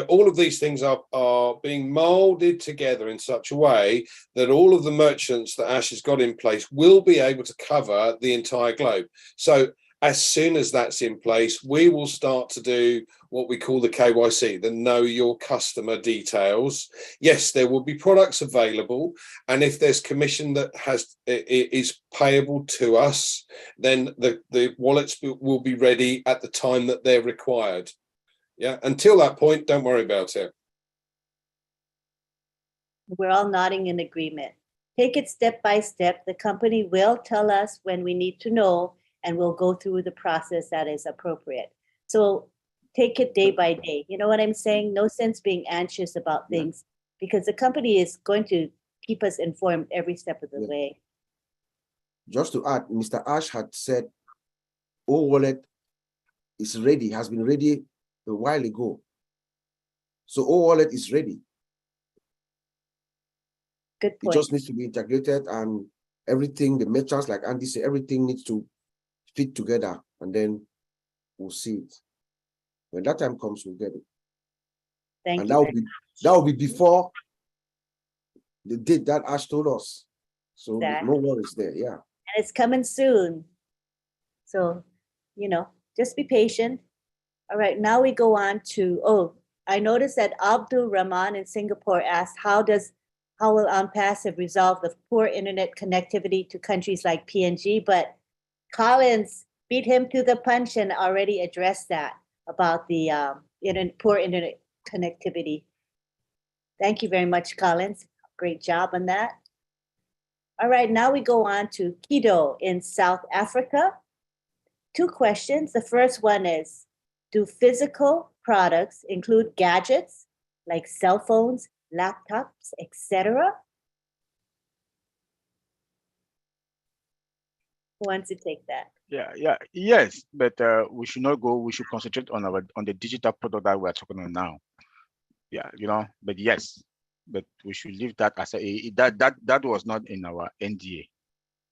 all of these things are being molded together in such a way that all of the merchants that Ash has got in place will be able to cover the entire globe. So as soon as that's in place, we will start to do what we call the KYC, the know your customer details. Yes, there will be products available, and if there's commission that is payable to us, then the wallets will be ready at the time that they're required. Yeah, until that point, don't worry about it. We're all nodding in agreement. Take it step by step. The company will tell us when we need to know, and we'll go through the process that is appropriate. So take it day by day. You know what I'm saying? No sense being anxious about things, because the company is going to keep us informed every step of the way. Just to add, Mr. Ash had said, O wallet is ready, has been ready a while ago. So O wallet is ready. Good point. It just needs to be integrated, and everything, the merchants, like Andy said, everything needs to fit together, and then we'll see it. When that time comes, we'll get it. Thank and you. that will be before the date that Ash told us. So Exactly. no worries there, yeah. And it's coming soon. So, just be patient. All right, now we go on to, I noticed that Abdul Rahman in Singapore asked, how will OnPassive resolve the poor internet connectivity to countries like PNG? But Collins beat him to the punch and already addressed that about the poor internet connectivity. Thank you very much, Collins. Great job on that. All right, now we go on to Kido in South Africa. 2 questions. The first one is, do physical products include gadgets like cell phones, laptops, etc.? Who wants to take that? Yes, but we should not go. We should concentrate on the digital product that we're talking on now. But yes, but we should leave that as that was not in our NDA,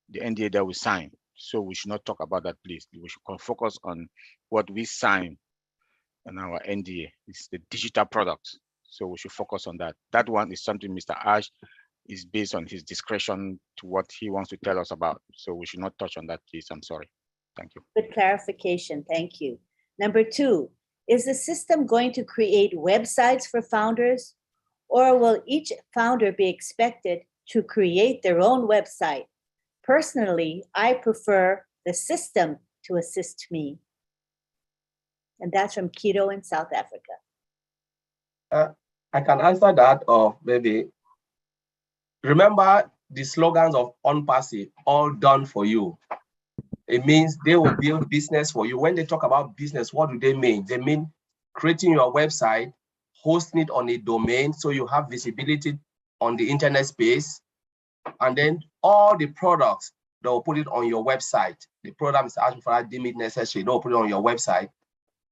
the NDA that we signed. So we should not talk about that, please. We should focus on what we signed in our NDA. It's the digital products. So we should focus on that. That one is something Mr. Ash is based on his discretion to what he wants to tell us about. So we should not touch on that, please. I'm sorry. Thank you. Good clarification. Thank you. Number 2, is the system going to create websites for founders, or will each founder be expected to create their own website? Personally, I prefer the system to assist me. And that's from Kido in South Africa. I can answer that, or maybe remember the slogans of OnPassive, all done for you. It means they will build business for you. When they talk about business, what do they mean? They mean creating your website, hosting it on a domain so you have visibility on the internet space, and then all the products, they will put it on your website. The product is asking for that, deem it necessary, they will put it on your website.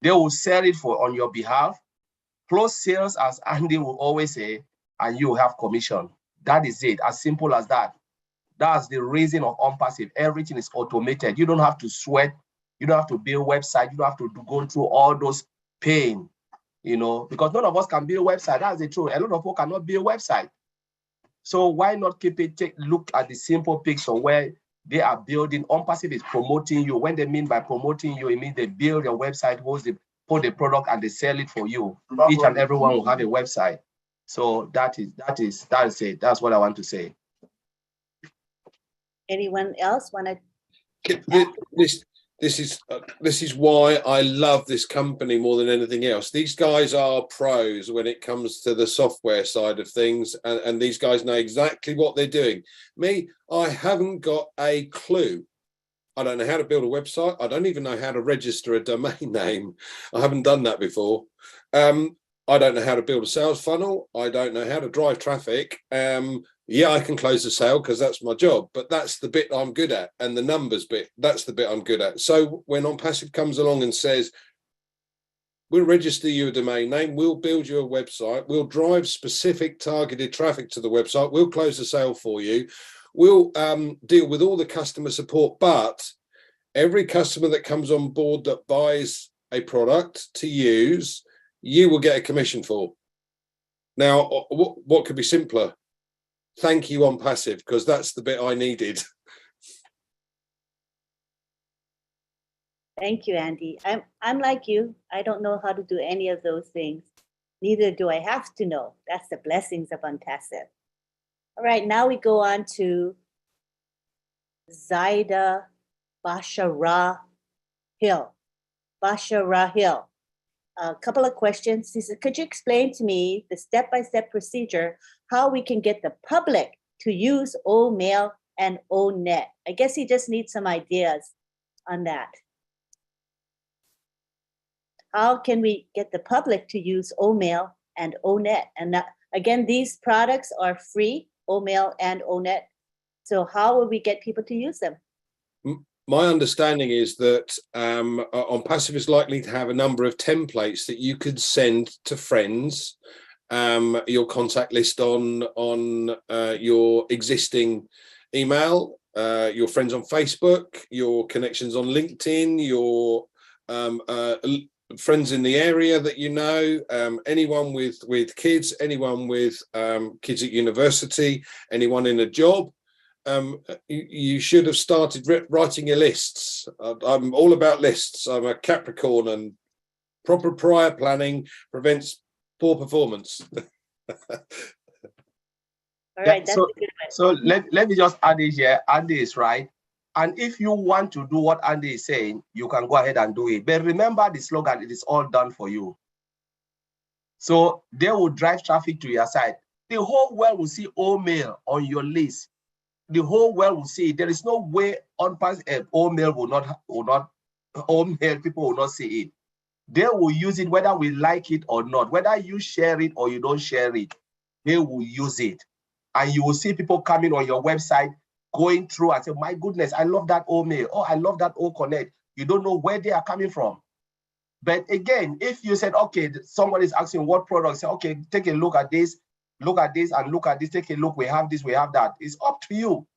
They will sell it on your behalf. Close sales, as Andy will always say, and you have commission. That is it, as simple as that. That's the reason of OnPassive. Everything is automated. You don't have to sweat. You don't have to build a website. You don't have to go through all those pain, because none of us can build a website. That's the truth. A lot of people cannot build a website. So why not look at the simple picture where they are building. OnPassive is promoting you. When they mean by promoting you, it means they build your website, put the product, and they sell it for you. Each and everyone will have a website. So that is it. That's what I want to say. Anyone else want to? This is why I love this company more than anything else. These guys are pros when it comes to the software side of things, and these guys know exactly what they're doing. Me, I haven't got a clue. I don't know how to build a website. I don't even know how to register a domain name. I haven't done that before. I don't know how to build a sales funnel. I don't know how to drive traffic. Yeah, I can close the sale because that's my job, but that's the bit I'm good at. And the numbers bit, that's the bit I'm good at. So when OnPassive comes along and says, we'll register you a domain name, we'll build you a website, we'll drive specific targeted traffic to the website, we'll close the sale for you, we'll deal with all the customer support, but every customer that comes on board that buys a product to use, you will get a commission for. Now, what could be simpler? Thank you, OnPassive, because that's the bit I needed. Thank you, Andy. I'm like you. I don't know how to do any of those things. Neither do I have to know. That's the blessings of OnPassive. All right, now we go on to Zaida Basharah Hill. A couple of questions. He said, could you explain to me the step-by-step procedure how we can get the public to use OMail and ONet? I guess he just needs some ideas on that. How can we get the public to use OMail and ONet? And again, these products are free, OMail and ONet. So how will we get people to use them? My understanding is that OnPassive is likely to have a number of templates that you could send to friends, your contact list on your existing email, your friends on Facebook, your connections on LinkedIn, your friends in the area that you know, anyone with kids, anyone with kids at university, anyone in a job. You should have started writing your lists. I'm all about lists. I'm a Capricorn, and proper prior planning prevents poor performance. All right, that's a good one. So let me just add this here. Andy is right. And if you want to do what Andy is saying, you can go ahead and do it. But remember the slogan, it is all done for you. So they will drive traffic to your site. The whole world will see OMail on your list. The whole world will see it. There is no way OMail people will not see it. They will use it whether we like it or not. Whether you share it or you don't share it, they will use it. And you will see people coming on your website, going through and say, my goodness, I love that OMail. Oh, I love that OConnect. You don't know where they are coming from. But again, if you said, okay, somebody is asking what product, say, okay, take a look at this, and look at this, take a look, we have this, we have that. It's up to you,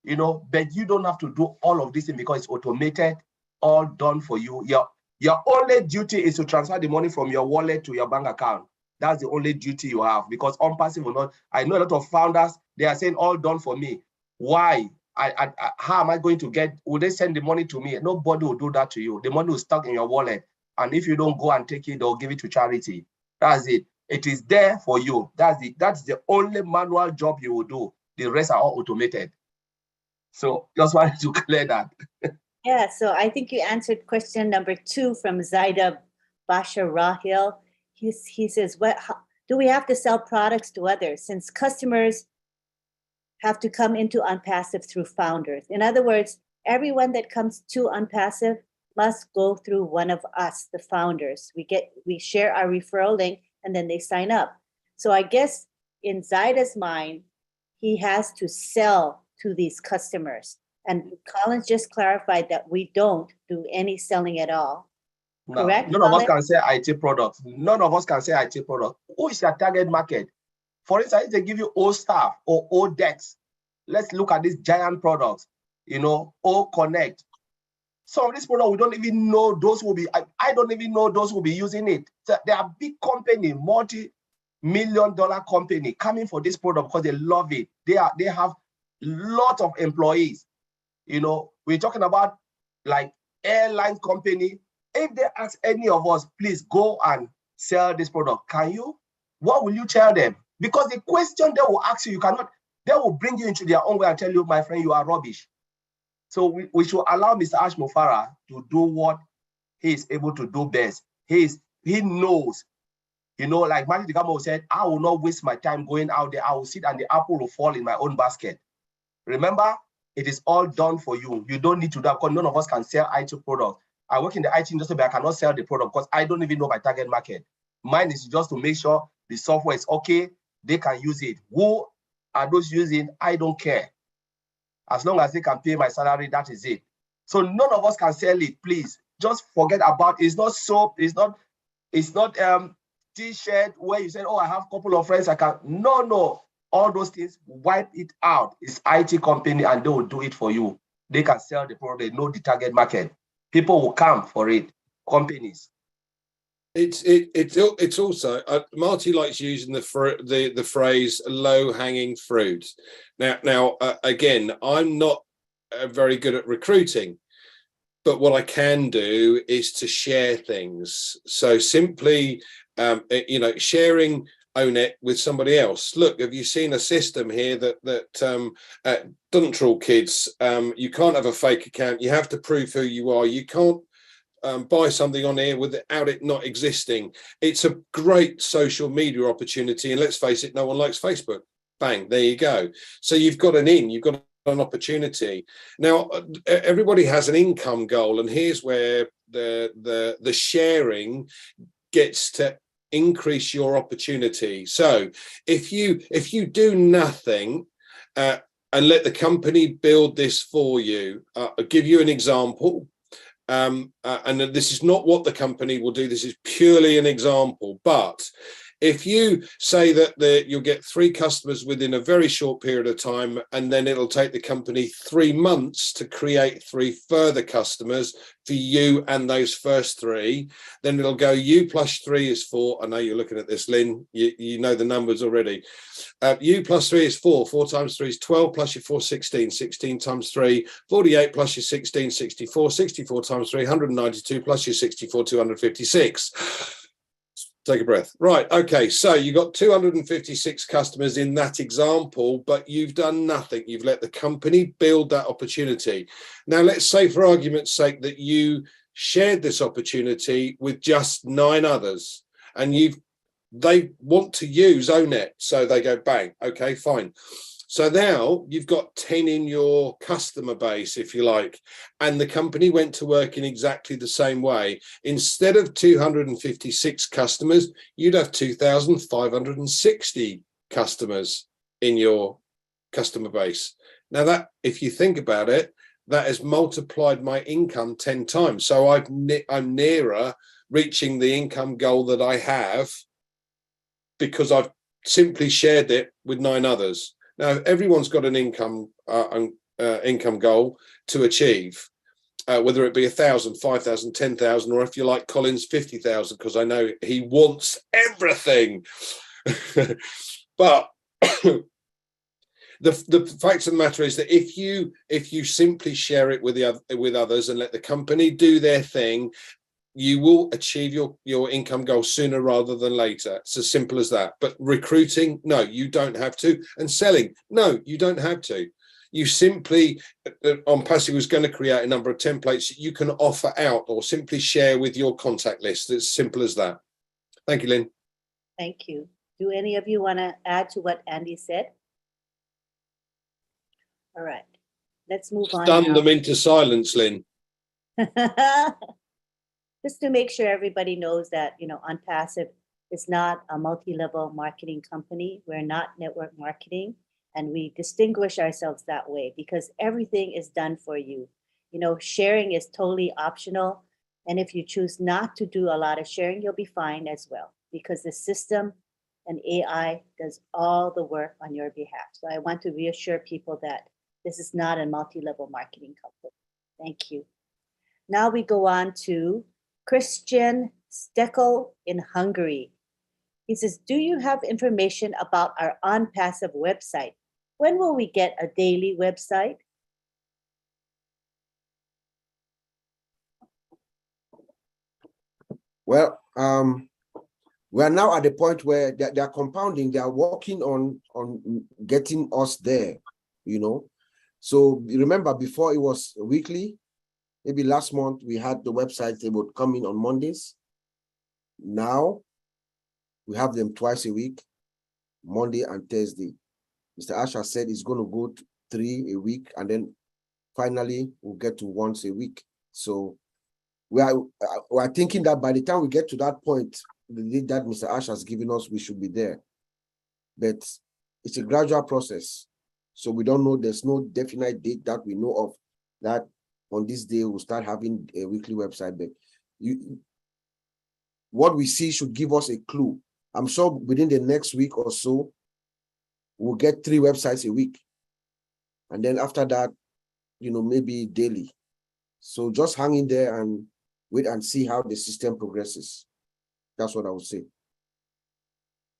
you know, but you don't have to do all of this thing because it's automated, all done for you. Your only duty is to transfer the money from your wallet to your bank account. That's the only duty you have, because OnPassive will not. I know a lot of founders, they are saying all done for me. Why? How am I going to get, will they send the money to me? Nobody will do that to you. The money is stuck in your wallet. And if you don't go and take it, they'll give it to charity. That's it. It is there for you. That's the only manual job you will do. The rest are all automated. So just wanted to clear that. Yeah, so I think you answered question number 2 from Zaida Basharahil. He says, do we have to sell products to others since customers have to come into OnPassive through founders? In other words, everyone that comes to OnPassive must go through one of us, the founders. We share our referral link and then they sign up. So I guess in Zaida's mind, he has to sell to these customers. And Collins just clarified that we don't do any selling at all. No, correct? None of us can say IT products. None of us can say IT product. Who is your target market? For instance, if they give you O staff or O debts, let's look at these giant products, you know, O Connect. Some of these products, we don't even know those will be, I don't even know those will be using it. So they are big company, multi-million-dollar company coming for this product because they love it. They have lots of employees. You know, we're talking about like airline company. If they ask any of us, please go and sell this product, can you? What will you tell them? Because the question they will ask you, you cannot, they will bring you into their own way and tell you, my friend, you are rubbish. So we should allow Mr. Ash Mufara to do what he is able to do best. He knows, you know, like Martin Digamo said, I will not waste my time going out there. I will sit and the apple will fall in my own basket. Remember, it is all done for you. You don't need to do that because none of us can sell IT products. I work in the IT industry, but I cannot sell the product because I don't even know my target market. Mine is just to make sure the software is okay, they can use it. Who are those using? I don't care. As long as they can pay my salary, that is it. So none of us can sell it, please. Just forget about it. It's not soap, it's not t-shirt where you say, oh, I have a couple of friends I can. No. All those things, wipe it out. It's IT company and they will do it for you. They can sell the product, they know the target market. People will come for it, companies. It's also Marty likes using the phrase low hanging fruit. Now again, I'm not very good at recruiting, but what I can do is to share things. So simply, sharing ONET with somebody else. Look, have you seen a system here that doesn't troll kids? You can't have a fake account. You have to prove who you are. You can't buy something on here without it not existing. It's a great social media opportunity, and let's face it, no one likes Facebook. Bang, there you go. So you've got you've got an opportunity. Now everybody has an income goal, and here's where the sharing gets to increase your opportunity. So if you do nothing and let the company build this for you, I'll give you an example. And this is not what the company will do. This is purely an example. But if you say that you'll get 3 customers within a very short period of time, and then it'll take the company 3 months to create 3 further customers for you and those first 3, then it'll go U plus 3 is 4. I know you're looking at this, Lynn. You know the numbers already. U plus 3 is 4. 4 times 3 is 12 plus your 4, 16. 16 times 3, 48 plus your 16, 64. 64 times 3, 192 plus your 64, 256. Take a breath. Right. Okay. So you got 256 customers in that example, but you've done nothing. You've let the company build that opportunity. Now, let's say for argument's sake that you shared this opportunity with just 9 others and they want to use ONET. So they go, bang. Okay, fine. So now you've got 10 in your customer base, if you like, and the company went to work in exactly the same way. Instead of 256 customers, you'd have 2,560 customers in your customer base. Now that, if you think about it, that has multiplied my income 10 times. So I'm nearer reaching the income goal that I have because I've simply shared it with 9 others. Now, everyone's got an income goal to achieve, whether it be 1,000, 5,000, 10,000, or if you like Colin's 50,000, because I know he wants everything. But the fact of the matter is that if you simply share it with others and let the company do their thing, you will achieve your income goal sooner rather than later. It's as simple as that. But recruiting, no, you don't have to. And selling, no, you don't have to. You simply, on Passy was going to create a number of templates that you can offer out or simply share with your contact list. It's simple as that. Thank you, Lynn. Thank you. Do any of you want to add to what Andy said? All right, let's move on. Stun them into silence, Lynn. Just to make sure everybody knows that, OnPassive is not a multi-level marketing company. We're not network marketing, and we distinguish ourselves that way because everything is done for you. Sharing is totally optional. And if you choose not to do a lot of sharing, you'll be fine as well, because the system and AI does all the work on your behalf. So I want to reassure people that this is not a multi-level marketing company. Thank you. Now we go on to Christian Steckel in Hungary. He says, do you have information about our OnPassive website? When will we get a daily website? Well, We are now at the point where they are compounding, they are working on getting us there, you know. So remember, before it was weekly, maybe last month we had the websites, they would come in on Mondays. Now we have them twice a week, Monday and Thursday. Mr. Asher said it's going to go to 3 a week, and then finally we'll get to once a week. So we are thinking that by the time we get to that point, the date that Mr. Asher has given us, we should be there. But it's a gradual process. So we don't know, there's no definite date that we know of that on this day we'll start having a weekly website. But what we see should give us a clue. I'm sure within the next week or so, we'll get 3 websites a week. And then after that, you know, maybe daily. So just hang in there and wait and see how the system progresses. That's what I would say.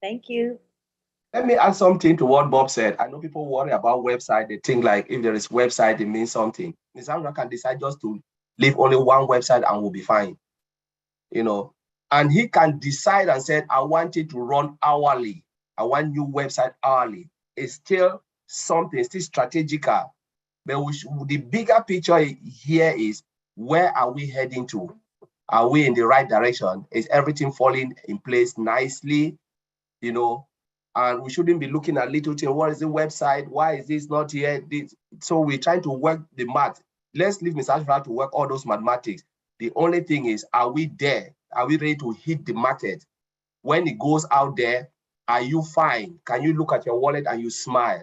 Thank you. Let me add something to what Bob said. I know people worry about website. They think like if there is website, it means something. Ms. Amra can decide just to leave only one website and we'll be fine. You know, and he can decide and say, I want it to run hourly. I want new website hourly. It's still something, still strategical. But the bigger picture here is, where are we heading to? Are we in the right direction? Is everything falling in place nicely? You know, and we shouldn't be looking at little things. What is the website? Why is this not here? So we're trying to work the math. Let's leave Mr. Ashford to work all those mathematics. The only thing is, are we there? Are we ready to hit the market? When it goes out there, are you fine? Can you look at your wallet and you smile?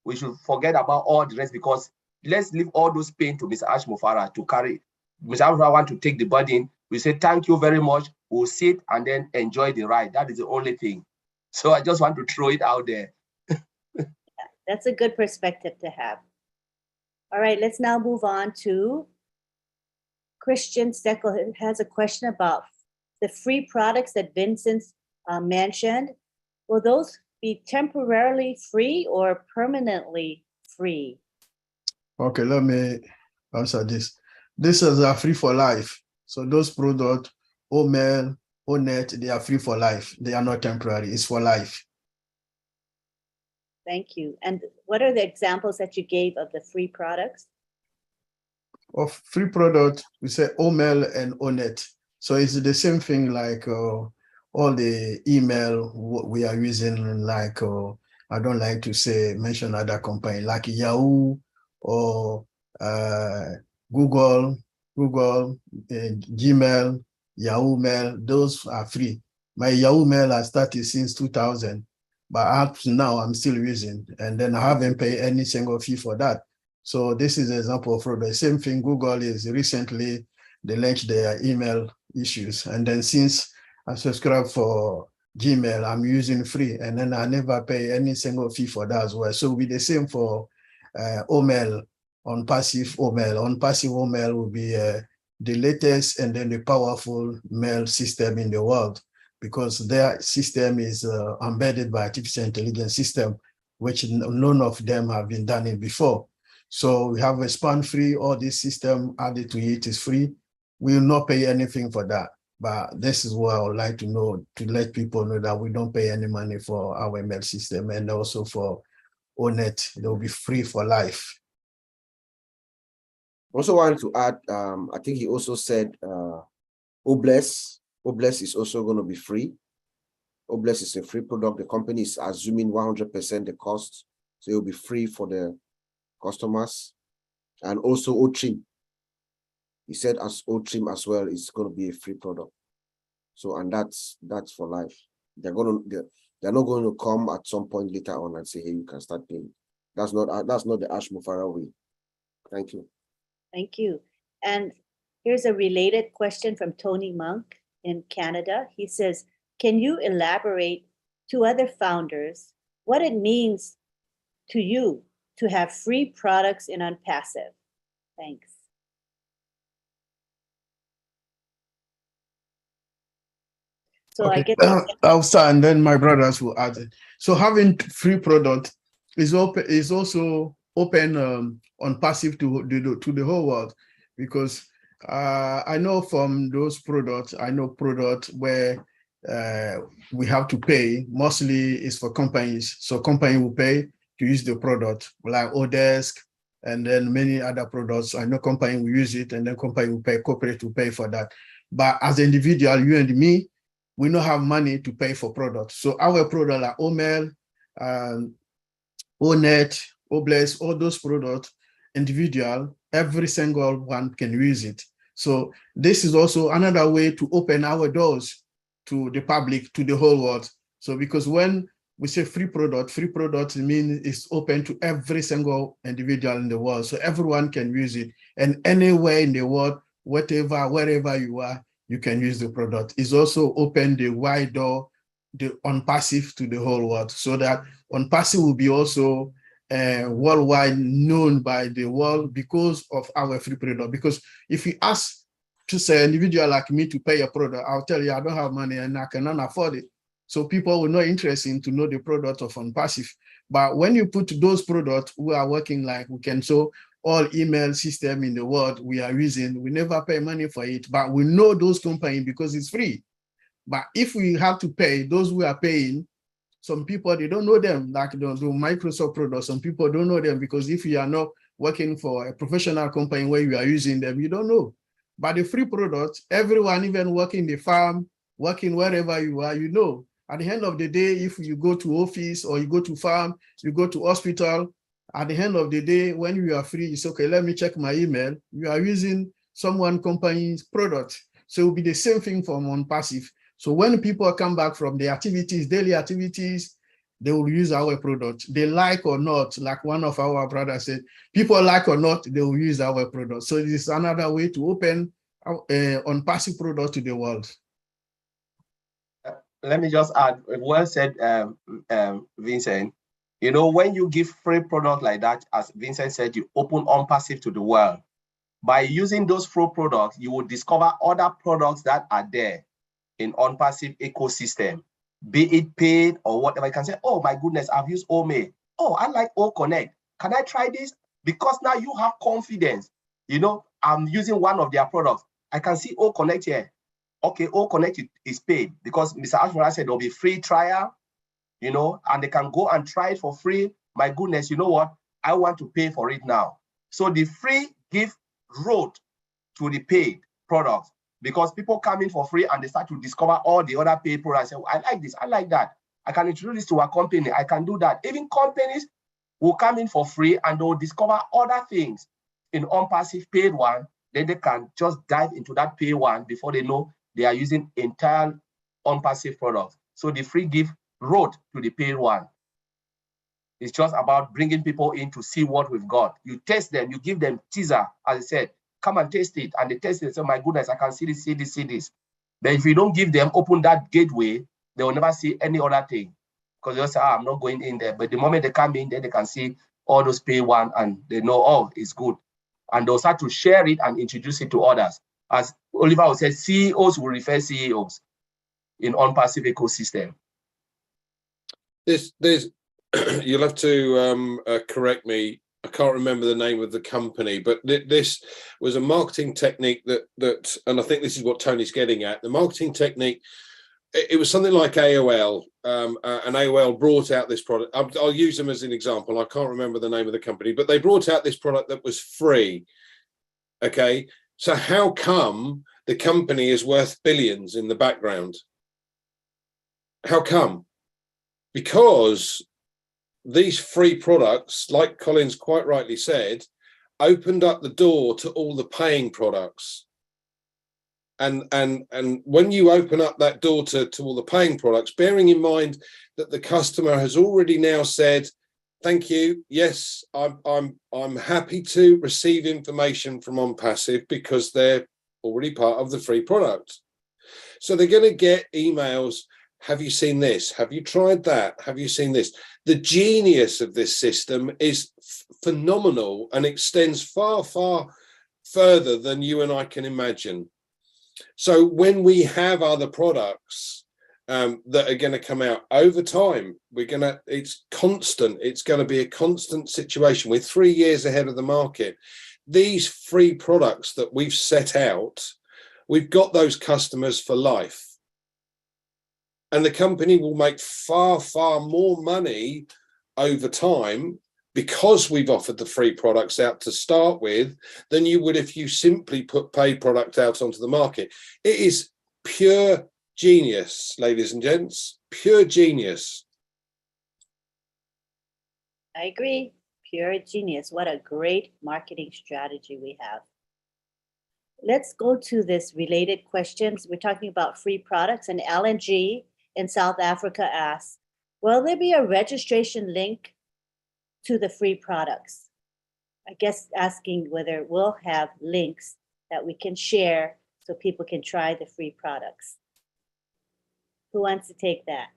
We should forget about all the rest, because let's leave all those pain to Mr. Ash Mufara to carry. Mr. Mufara want to take the burden. We say, thank you very much. We'll sit and then enjoy the ride. That is the only thing. So I just want to throw it out there. That's a good perspective to have. All right, let's now move on to Christian Steckel has a question about the free products that Vincent mentioned. Will those be temporarily free or permanently free? Okay, let me answer this. This is a free for life. So those products, OML, ONET, they are free for life. They are not temporary. It's for life. Thank you. And what are the examples that you gave of the free products? Of free product, we say OML and ONET. So it's the same thing like all the email we are using, like I don't like to mention other company like Yahoo or Google, Gmail, Yahoo Mail. Those are free. My Yahoo Mail has started since 2000, but up to now I'm still using, and then I haven't paid any single fee for that. So this is an example of fraud. The same thing Google is recently, they launched their email issues. And then since I subscribe for Gmail, I'm using free. And then I never pay any single fee for that as well. So with the same for OML, on passive OML. On passive OML will be the latest and then the powerful mail system in the world, because their system is embedded by artificial intelligence system, which none of them have been done it before. So we have a span free, all this system added to it is free. We will not pay anything for that. But this is what I would like to know, to let people know that we don't pay any money for our email system, and also for ONET, they'll be free for life. Also wanted to add, I think he also said Obless is also going to be free. Obless is a free product. The company is assuming 100% the cost, so it will be free for the customers. And also OTECH. He said as OTECH as well is going to be a free product. So, and that's for life. They're not going to come at some point later on and say, hey, you can start paying. That's not the Ash Mufara way. Thank you. Thank you. And here's a related question from Tony Monk in Canada. He says, can you elaborate to other founders what it means to you to have free products in Unpassive? Thanks. So okay. I guess I'll start and then my brothers will add it. So having free product is also open on passive to the whole world, because I know from those products, I know products where we have to pay. Mostly is for companies. So company will pay to use the product, like ODesk, and then many other products. I know company will use it, and then company will pay, corporate will pay for that. But as an individual, you and me, we don't have money to pay for products. So our product like OMail, ONET, OBLES, all those products, individual, every single one can use it. So this is also another way to open our doors to the public, to the whole world. So because when we say free product means it's open to every single individual in the world. So everyone can use it. And anywhere in the world, wherever you are, you can use the product. It's also open the wide door, the OnPassive to the whole world, so that OnPassive will be also worldwide known by the world because of our free product. Because if you ask to say an individual like me to pay a product, I'll tell you I don't have money and I cannot afford it. So people will not interested to know the product of OnPassive. But when you put those products, we are working like we can show all email system in the world we are using. We never pay money for it, but we know those companies because it's free. But if we have to pay, those who are paying, some people, they don't know them, like the Microsoft products. Some people don't know them because if you are not working for a professional company where you are using them, you don't know. But the free products, everyone, even working in the farm, working wherever you are, you know. At the end of the day, if you go to office or you go to farm, you go to hospital, at the end of the day, when you are free, it's okay, let me check my email. You are using someone company's product. So it will be the same thing from OnPassive. So when people come back from their activities, daily activities, they will use our product. They like or not, like one of our brothers said, people like or not, they will use our product. So this is another way to open OnPassive product to the world. Let me just add, well said, Vincent. You know, when you give free product like that, as Vincent said, you open OnPassive to the world. By using those free products, you will discover other products that are there in OnPassive ecosystem, be it paid or whatever. You can say, oh my goodness, I've used OMail. Oh, I like OConnect. Can I try this? Because now you have confidence. You know, I'm using one of their products. I can see OConnect here. Okay, OConnect is paid because Mr. Ashmore said there'll be free trial, you know, and they can go and try it for free. My goodness, you know what? I want to pay for it now. So the free give road to the paid products because people come in for free and they start to discover all the other paid products. Say, oh, I like this, I like that. I can introduce this to a company, I can do that. Even companies will come in for free and they'll discover other things in OnPassive paid one. Then they can just dive into that paid one before they know they are using entire OnPassive products. So the free give road to the paid one. It's just about bringing people in to see what we've got. You test them, you give them teaser, as I said, come and taste it. And they test it and say, my goodness, I can see this, see this, see this. But if you don't give them, open that gateway, they will never see any other thing. Because they'll say, I'm not going in there. But the moment they come in, then they can see all those pay one and they know, oh, it's good. And they'll start to share it and introduce it to others. As Oliver would say, CEOs will refer CEOs in OnPassive ecosystem. There's you'll have to correct me. I can't remember the name of the company, but this was a marketing technique that, and I think this is what Tony's getting at. The marketing technique, it was something like AOL, and AOL brought out this product. I'll use them as an example. I can't remember the name of the company, but they brought out this product that was free. Okay, so how come the company is worth billions in the background? How come? Because these free products, like Collins quite rightly said, opened up the door to all the paying products. And when you open up that door to all the paying products, bearing in mind that the customer has already now said, thank you, yes, I'm happy to receive information from OnPassive because they're already part of the free product. So they're going to get emails. Have you seen this? Have you tried that? Have you seen this? The genius of this system is phenomenal and extends far, far further than you and I can imagine. So when we have other products that are going to come out over time, it's constant. It's going to be a constant situation. We're 3 years ahead of the market. These free products that we've set out, we've got those customers for life. And the company will make far, far more money over time because we've offered the free products out to start with than you would if you simply put paid product out onto the market. It is pure genius, ladies and gents, pure genius. I agree. Pure genius. What a great marketing strategy we have. Let's go to this related questions. We're talking about free products, and Alan G in South Africa asks, will there be a registration link to the free products? I guess asking whether we'll have links that we can share so people can try the free products. Who wants to take that?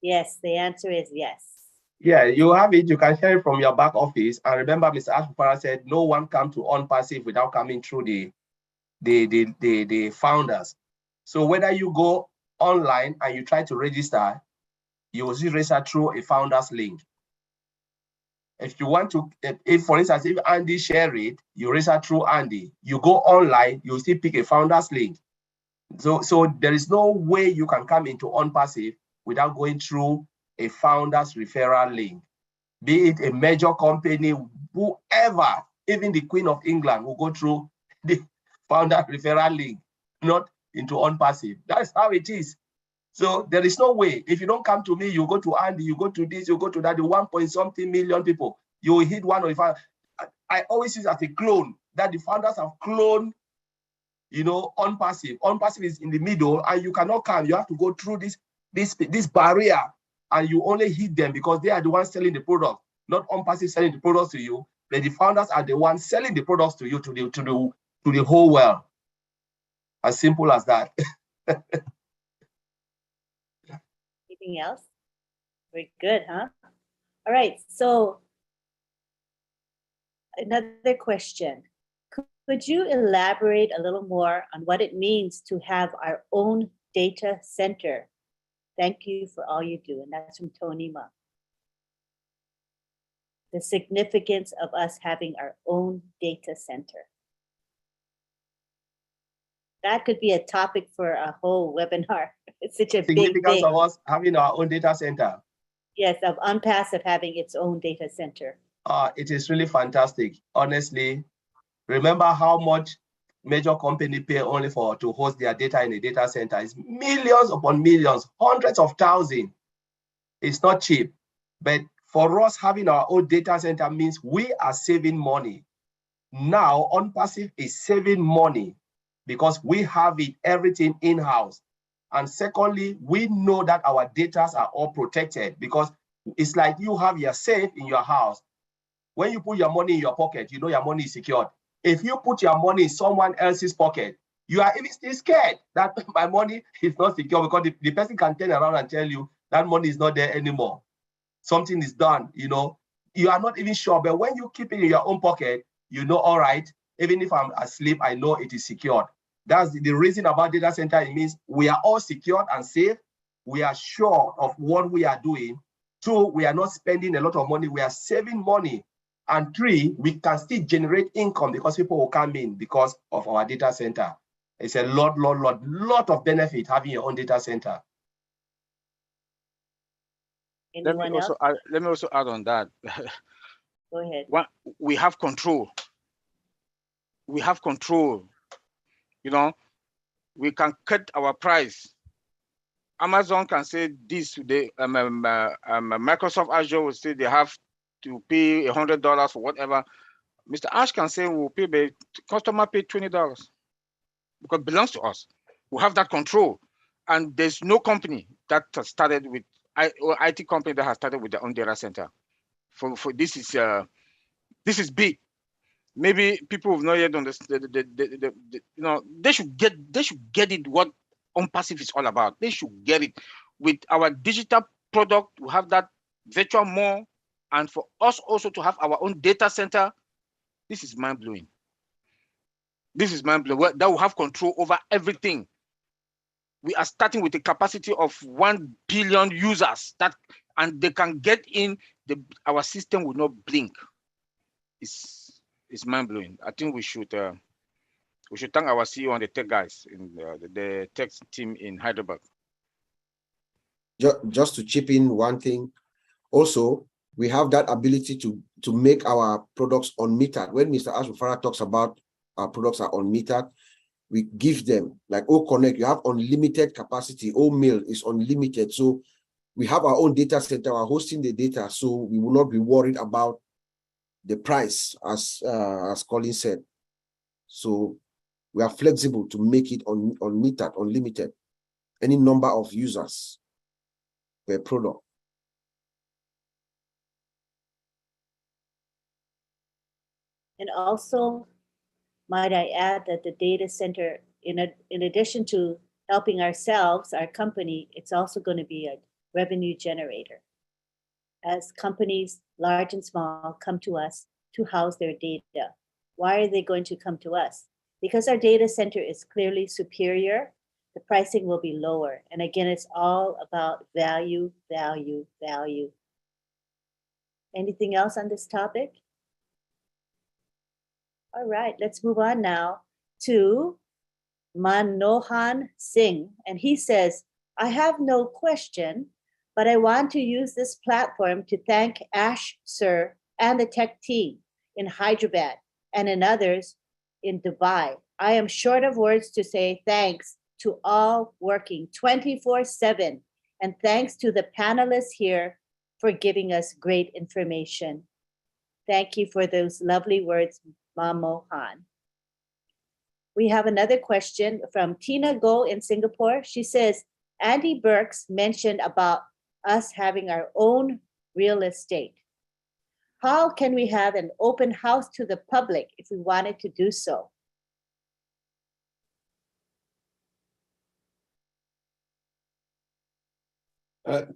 Yes, the answer is yes. Yeah, you have it. You can share it from your back office. And remember, Mr. Ashfara said, no one come to OnPassive without coming through the founders. So whether you go online and you try to register, you will see register through a founders link. If you want to, if for instance, if Andy share it, you register through Andy. You go online, you still pick a founders link. So there is no way you can come into OnPassive without going through a founders referral link. Be it a major company, whoever, even the Queen of England will go through the founder referral link, not into OnPassive. That's how it is. So there is no way. If you don't come to me, you go to Andy, you go to this, you go to that, the 1-point-something million people, you will hit one of the founders. I always use as a clone that the founders have cloned, you know, OnPassive. OnPassive is in the middle and you cannot come. You have to go through this barrier and you only hit them because they are the ones selling the product, not OnPassive selling the products to you, but the founders are the ones selling the products to you, to the whole world. As simple as that. Anything else? Very good, huh? All right, so another question. Could you elaborate a little more on what it means to have our own data center? Thank you for all you do. And that's from Tony Ma. The significance of us having our own data center. That could be a topic for a whole webinar. It's such a big thing. Significance of us having our own data center. Yes, of OnPassive having its own data center. It is really fantastic. Honestly, remember how much major company pay only to host their data in a data center. It's millions upon millions, hundreds of thousands. It's not cheap. But for us, having our own data center means we are saving money. Now, OnPassive is saving money because we have everything in-house. And secondly, we know that our data are all protected because it's like you have your safe in your house. When you put your money in your pocket, you know your money is secured. If you put your money in someone else's pocket, you are even still scared that my money is not secure because the person can turn around and tell you that money is not there anymore. Something is done, you know. You are not even sure, but when you keep it in your own pocket, you know, all right, even if I'm asleep, I know it is secured. That's the reason about data center. It means we are all secured and safe. We are sure of what we are doing. 2, we are not spending a lot of money. We are saving money. And 3, we can still generate income because people will come in because of our data center. It's a lot of benefit having your own data center. Anyone else? Let me also add on that. Go ahead. We have control. We have control. You know, we can cut our price. Amazon can say this today. Microsoft Azure will say they have to pay $100 for whatever. Mr. Ash can say we'll pay, the customer pay $20 because it belongs to us. We have that control, and there's no company that has started with IT company that has started with their own data center. For this is big. Maybe people have not yet understood. You know, they should get it what OnPassive is all about. They should get it. With our digital product, we have that virtual mall, and for us also to have our own data center, this is mind-blowing. This is mind-blowing. That will have control over everything. We are starting with a capacity of 1 billion users and they can get in. Our system will not blink. It's mind-blowing. I think we should thank our CEO and the tech guys in the tech team in Hyderabad. just to chip in one thing, also, we have that ability to make our products unmetered. When Mr. Ash Mufara talks about our products are unmetered, we give them, like OConnect, you have unlimited capacity. OMail is unlimited. So we have our own data center, we're hosting the data, so we will not be worried about the price, as Colin said. So we are flexible to make it unmetered, unlimited, any number of users per product. And also, might I add that the data center, in addition to helping ourselves, our company, it's also going to be a revenue generator. As companies, large and small, come to us to house their data. Why are they going to come to us? Because our data center is clearly superior, the pricing will be lower. And again, it's all about value, value, value. Anything else on this topic? All right, let's move on now to Manohan Singh. And he says, I have no question, but I want to use this platform to thank Ash Sir and the tech team in Hyderabad and in others in Dubai. I am short of words to say thanks to all working 24/7. And thanks to the panelists here for giving us great information. Thank you for those lovely words, Mohan. We have another question from Tina Go in Singapore. She says, Andy Burks mentioned about us having our own real estate. How can we have an open house to the public if we wanted to do so?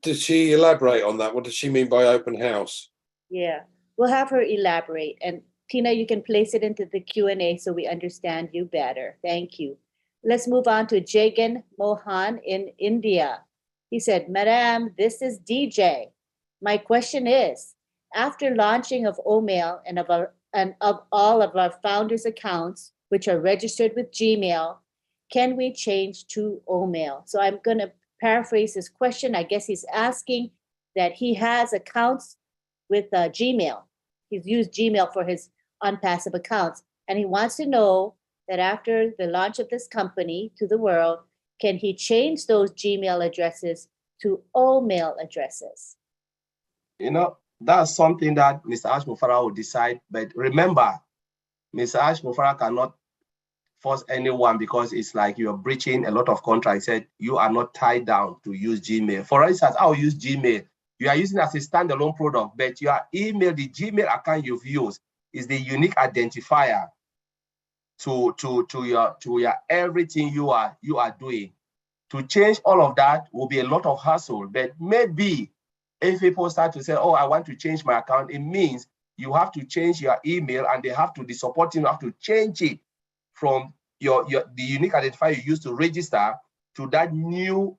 Did she elaborate on that? What does she mean by open house? Yeah, we'll have her elaborate. And Tina, you can place it into the Q&A so we understand you better. Thank you. Let's move on to Jagan Mohan in India. He said, Madam, this is DJ. My question is, after launching of OMail and of all of our founders' accounts, which are registered with Gmail, can we change to OMail? So I'm going to paraphrase his question. I guess he's asking that he has accounts with Gmail. He's used Gmail for his unpassive accounts. And he wants to know that after the launch of this company to the world, can he change those Gmail addresses to OMail addresses? You know, that's something that Mr. Ash Mufara will decide. But remember, Mr. Ash Mufara cannot force anyone because it's like you're breaching a lot of contracts. He said you are not tied down to use Gmail. For instance, I'll use Gmail. You are using it as a standalone product, but your email, the Gmail account you've used, is the unique identifier to your everything you are doing. To change all of that will be a lot of hassle. But maybe if people start to say, oh, I want to change my account, it means you have to change your email, and they have to, the support team have to change it from the unique identifier you used to register to that new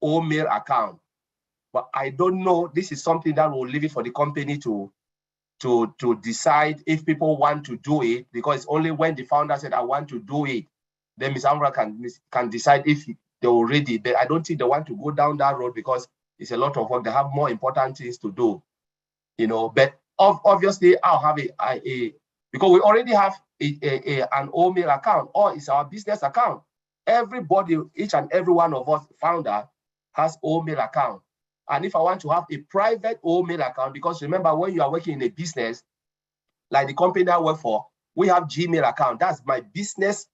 OMail account. But I don't know. This is something that will leave it for the company to decide if people want to do it, because only when the founder said, I want to do it, then Ms. Amra can decide if they're ready. But I don't think they want to go down that road because it's a lot of work. They have more important things to do, you know. But obviously, I'll have a because we already have an OMail account, or it's our business account. Everybody, each and every one of us founder has OMail account. And if I want to have a private OMail account, because remember, when you are working in a business, like the company that I work for, we have Gmail account. That's my business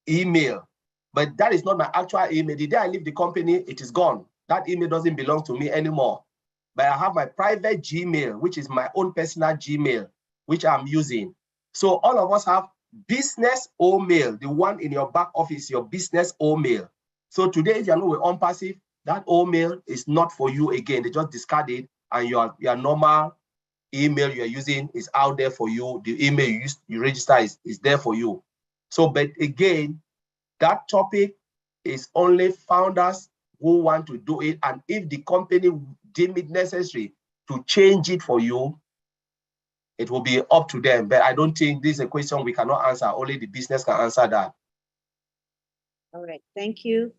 email. But that is not my actual email. The day I leave the company, it is gone. That email doesn't belong to me anymore. But I have my private Gmail, which is my own personal Gmail, which I'm using. So all of us have business OMail. The one in your back office, your business OMail. So today, if you're not with OnPassive, that OMail is not for you again. They just discard it, and your normal email you're using is out there for you. The email you register is there for you. So, but again, that topic is only founders who want to do it. And if the company deem it necessary to change it for you, it will be up to them. But I don't think this is a question we cannot answer. Only the business can answer that. All right, thank you.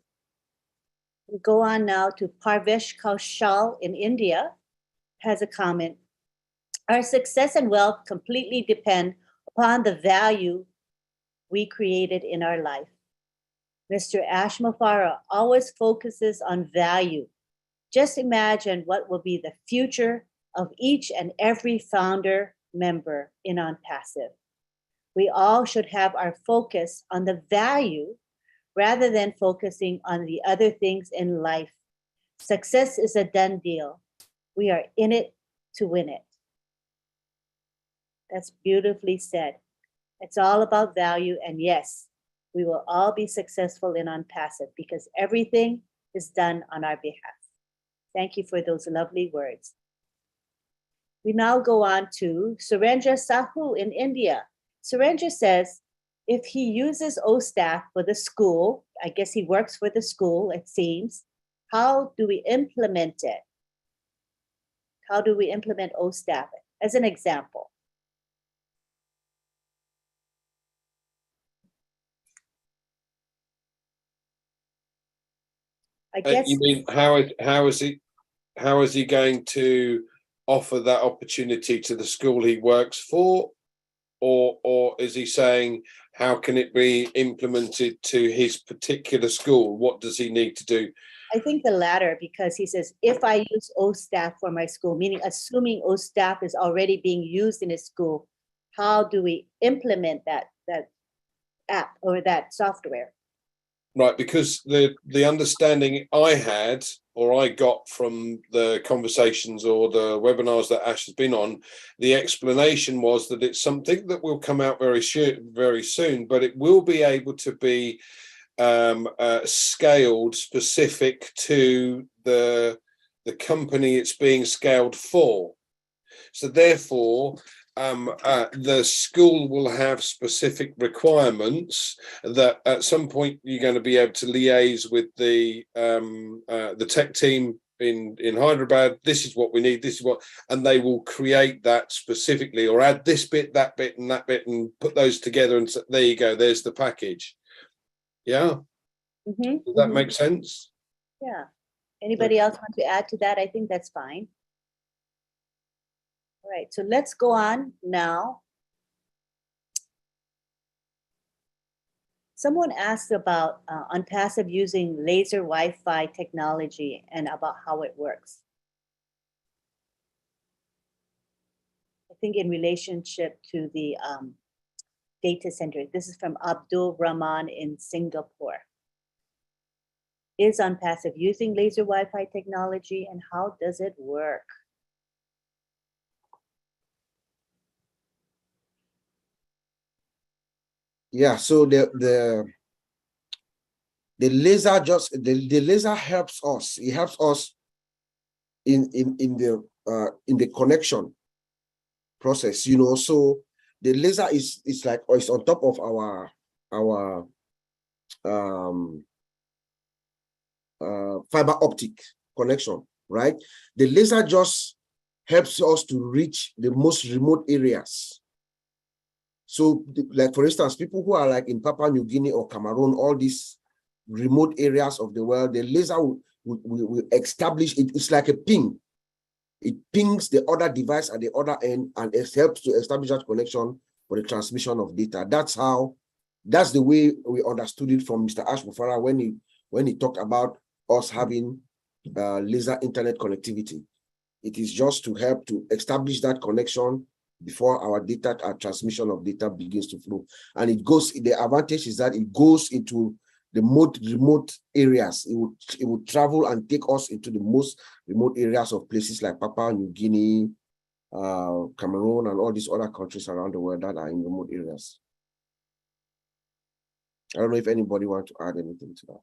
We go on now to Parvesh Kaushal in India, has a comment. Our success and wealth completely depend upon the value we created in our life. Mr. Ash Mufara always focuses on value. Just imagine what will be the future of each and every founder member in OnPassive. We all should have our focus on the value rather than focusing on the other things in life. Success is a done deal. We are in it to win it. That's beautifully said. It's all about value, and yes, we will all be successful in OnPassive because everything is done on our behalf. Thank you for those lovely words. We now go on to Surendra Sahu in India. Surendra says, if he uses OStaff for the school, I guess he works for the school, it seems, how do we implement it? How do we implement OStaff as an example? I guess. You mean how is he going to offer that opportunity to the school he works for, or is he saying how can it be implemented to his particular school? What does he need to do? I think the latter, because he says, if I use OStaff for my school, meaning assuming OStaff is already being used in his school, how do we implement that app or that software? Right, because the understanding I had or I got from the conversations or the webinars that Ash has been on, the explanation was that it's something that will come out very soon, but it will be able to be scaled specific to the company it's being scaled for. So therefore, the school will have specific requirements that at some point you're going to be able to liaise with the tech team in Hyderabad. This is what we need. This is what, and they will create that specifically, or add this bit, that bit, and that bit, and put those together. And so, there you go. There's the package. Yeah. Mm-hmm, Does that make sense? Yeah. Anybody else want to add to that? I think that's fine. All right, so let's go on now. Someone asked about OnPassive using laser Wi-Fi technology and about how it works. I think in relationship to the data center. This is from Abdul Rahman in Singapore. Is OnPassive using laser Wi-Fi technology and how does it work? Yeah, so the laser the laser helps us. It helps us in the connection process, you know. So the laser is like, or it's on top of our fiber optic connection, right? The laser just helps us to reach the most remote areas. So, like for instance, people who are like in Papua New Guinea or Cameroon, all these remote areas of the world, the laser will establish it. It's like a ping. It pings the other device at the other end, and it helps to establish that connection for the transmission of data. That's the way we understood it from Mr. Ash Mufara when he talked about us having laser internet connectivity. It is just to help to establish that connection before our transmission of data begins to flow. And the advantage is that it goes into the most remote areas. It will travel and take us into the most remote areas of places like Papua New Guinea, Cameroon, and all these other countries around the world that are in remote areas. I don't know if anybody wants to add anything to that.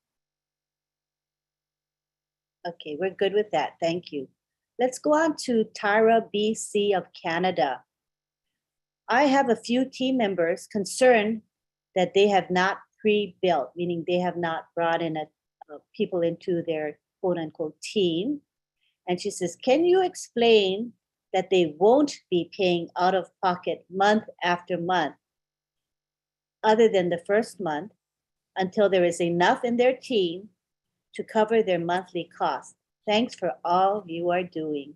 Okay, we're good with that. Thank you. Let's go on to Tara BC of Canada. I have a few team members concerned that they have not pre-built, meaning they have not brought in people into their quote unquote team. And she says, can you explain that they won't be paying out of pocket month after month, other than the first month, until there is enough in their team to cover their monthly costs. Thanks for all you are doing.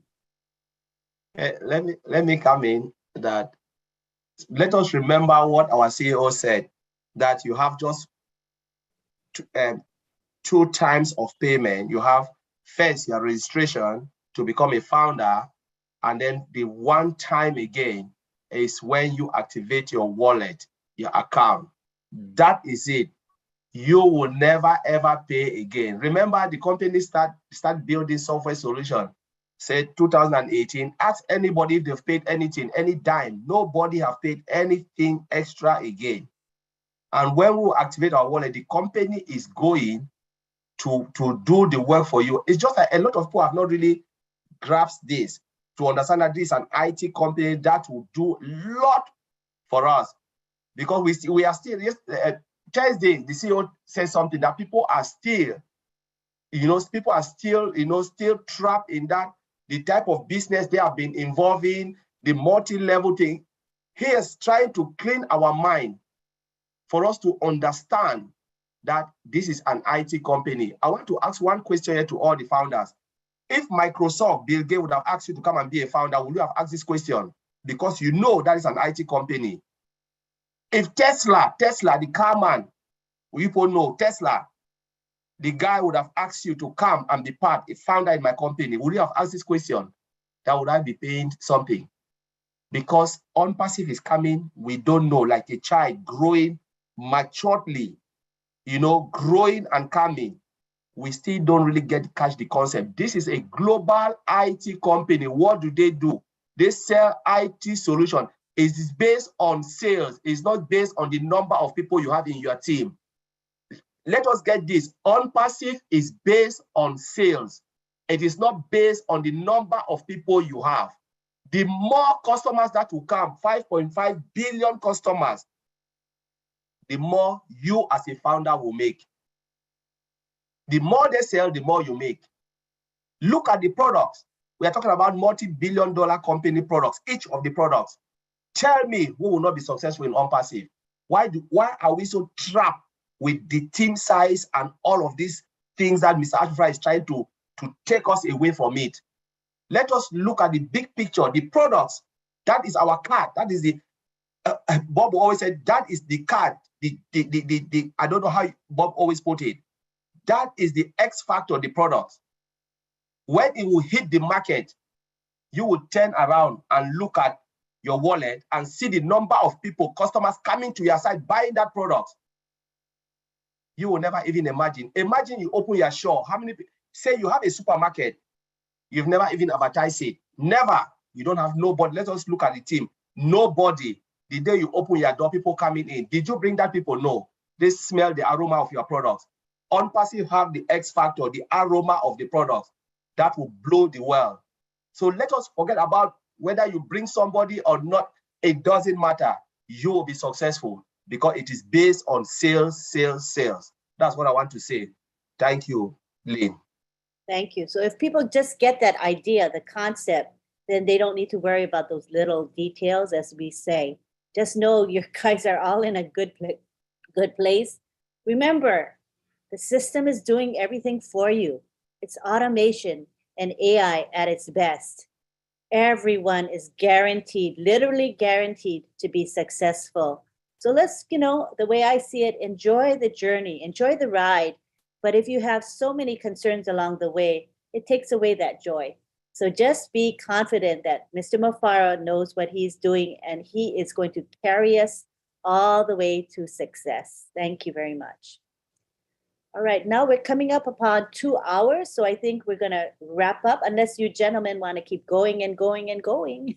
Let me come in that. Let us remember what our CEO said, that you have just two times of payment. You have first your registration to become a founder, and then the one time again is when you activate your wallet, your account. That is it. You will never ever pay again. Remember, the company start building software solution, say 2018. Ask anybody if they've paid anything, any dime. Nobody have paid anything extra again. And when we activate our wallet, the company is going to do the work for you. It's just like a lot of people have not really grasped this to understand that this is an IT company that will do a lot for us, because we are still, Thursday, the CEO said something that people are still, still trapped in that, the type of business they have been involved in, the multi-level thing. He is trying to clean our mind for us to understand that this is an IT company. I want to ask one question here to all the founders. If Microsoft, Bill Gates would have asked you to come and be a founder, would you have asked this question? Because you know that is an IT company. If Tesla, the car man, people know Tesla, the guy would have asked you to come and be part, a founder in my company, would you have asked this question? That would I be paying something? Because unpassive is coming, we don't know, like a child growing maturely, growing and coming. We still don't really catch the concept. This is a global IT company. What do? They sell IT solution. It is based on sales. It's not based on the number of people you have in your team. Let us get this. Unpassive is based on sales. It is not based on the number of people you have. The more customers that will come, 5.5 billion customers, the more you as a founder will make. The more they sell, the more you make. Look at the products. We are talking about multi-billion-dollar company products, each of the products. Tell me who will not be successful in Unpassive. Why are we so trapped with the team size and all of these things that Mr. Ashfry is trying to take us away from it? Let us look at the big picture, the products. That is our card. That is the, Bob always said, that is the card. I don't know how Bob always put it. That is the X factor, the products. When it will hit the market, you will turn around and look at your wallet and see the number of people, customers coming to your site buying that product. You will never even imagine. Imagine you open your shop. How many people? Say you have a supermarket. You've never even advertised it. Never. You don't have nobody. Let us look at the team. Nobody. The day you open your door, people coming in. Did you bring that people? No. They smell the aroma of your products. Unpassive have the X factor, the aroma of the products that will blow the world. So let us forget about whether you bring somebody or not. It doesn't matter. You will be successful because it is based on sales, sales, sales. That's what I want to say. Thank you, Lynn. Thank you. So if people just get that idea, the concept, then they don't need to worry about those little details, as we say. Just know you guys are all in a good place. Remember, the system is doing everything for you. It's automation and AI at its best. Everyone is guaranteed, literally guaranteed to be successful. So let's, the way I see it, enjoy the journey, enjoy the ride. But if you have so many concerns along the way, it takes away that joy. So just be confident that Mr. Mofaro knows what he's doing and he is going to carry us all the way to success. Thank you very much. All right, now we're coming up upon 2 hours, so I think we're going to wrap up, unless you gentlemen want to keep going and going and going.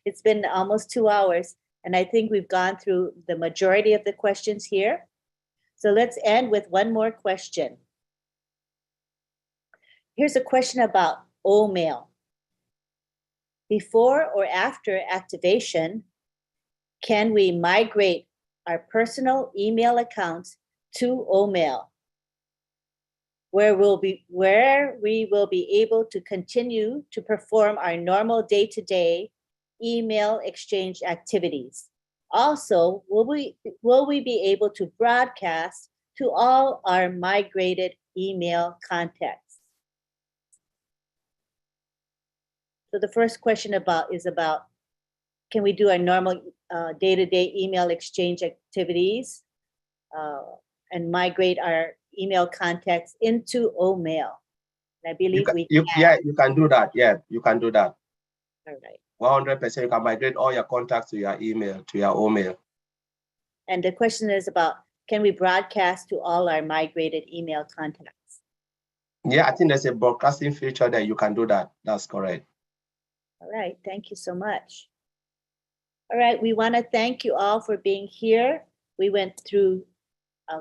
It's been almost 2 hours, and I think we've gone through the majority of the questions here. So let's end with one more question. Here's a question about OMail. Before or after activation, can we migrate our personal email accounts to OMail, where we will be able to continue to perform our normal day-to-day email exchange activities? Also, will we be able to broadcast to all our migrated email contacts. So the first question is about, can we do our normal day-to-day email exchange activities and migrate our email contacts into OMail? I believe we can. Yeah, you can do that. Yeah, you can do that. All right. 100%, you can migrate all your contacts to your email, to your OMail. And the question is about, can we broadcast to all our migrated email contacts? Yeah, I think there's a broadcasting feature that you can do that. That's correct. All right, thank you so much. All right, we want to thank you all for being here. We went through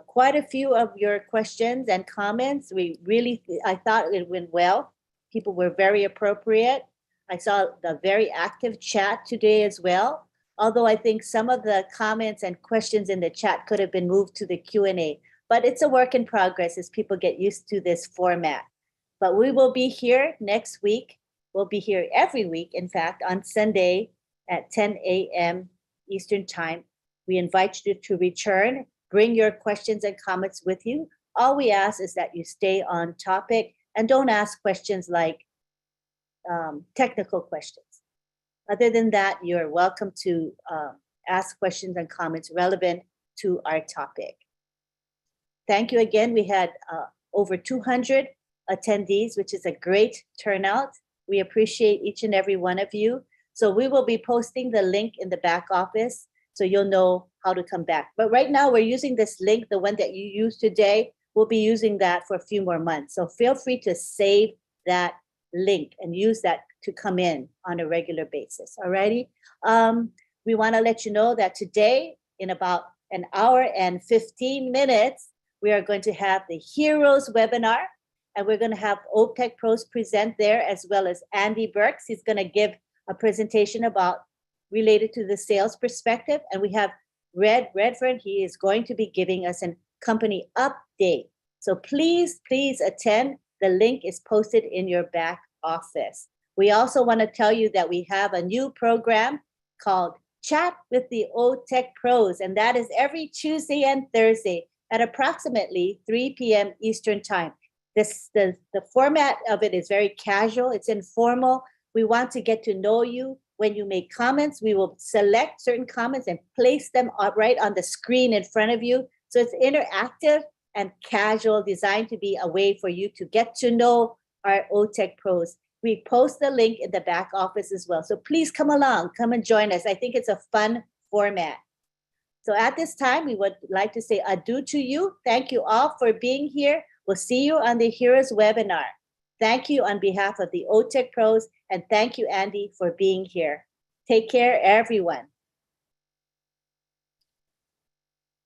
quite a few of your questions and comments. I thought it went well. People were very appropriate. I saw the very active chat today as well. Although I think some of the comments and questions in the chat could have been moved to the Q&A, but it's a work in progress as people get used to this format. But we will be here next week. We'll be here every week, in fact, on Sunday at 10 a.m. Eastern Time. We invite you to return. Bring your questions and comments with you. All we ask is that you stay on topic and don't ask questions like technical questions. Other than that, you're welcome to ask questions and comments relevant to our topic. Thank you again. We had over 200 attendees, which is a great turnout. We appreciate each and every one of you. So we will be posting the link in the back office so you'll know how to come back. But right now we're using this link, the one that you used today. We'll be using that for a few more months. So feel free to save that link and use that to come in on a regular basis. All righty. We want to let you know that today, in about an hour and 15 minutes, we are going to have the Heroes webinar, and we're going to have OTECH Pros present there, as well as Andy Burks. He's going to give a presentation related to the sales perspective. And we have Redford. He is going to be giving us a company update. So please attend. The link is posted in your back office. We also want to tell you that we have a new program called Chat with the OTECH Pros, and that is every Tuesday and Thursday at approximately 3 p.m. Eastern Time. The format of it is very casual. It's informal. We want to get to know you. When you make comments, we will select certain comments and place them right on the screen in front of you. So it's interactive and casual, designed to be a way for you to get to know our OTECH Pros. We post the link in the back office as well. So please come along, come and join us. I think it's a fun format. So at this time, we would like to say adieu to you. Thank you all for being here. We'll see you on the Heroes webinar. Thank you on behalf of the OTECH Pros, and thank you, Andy, for being here. Take care, everyone.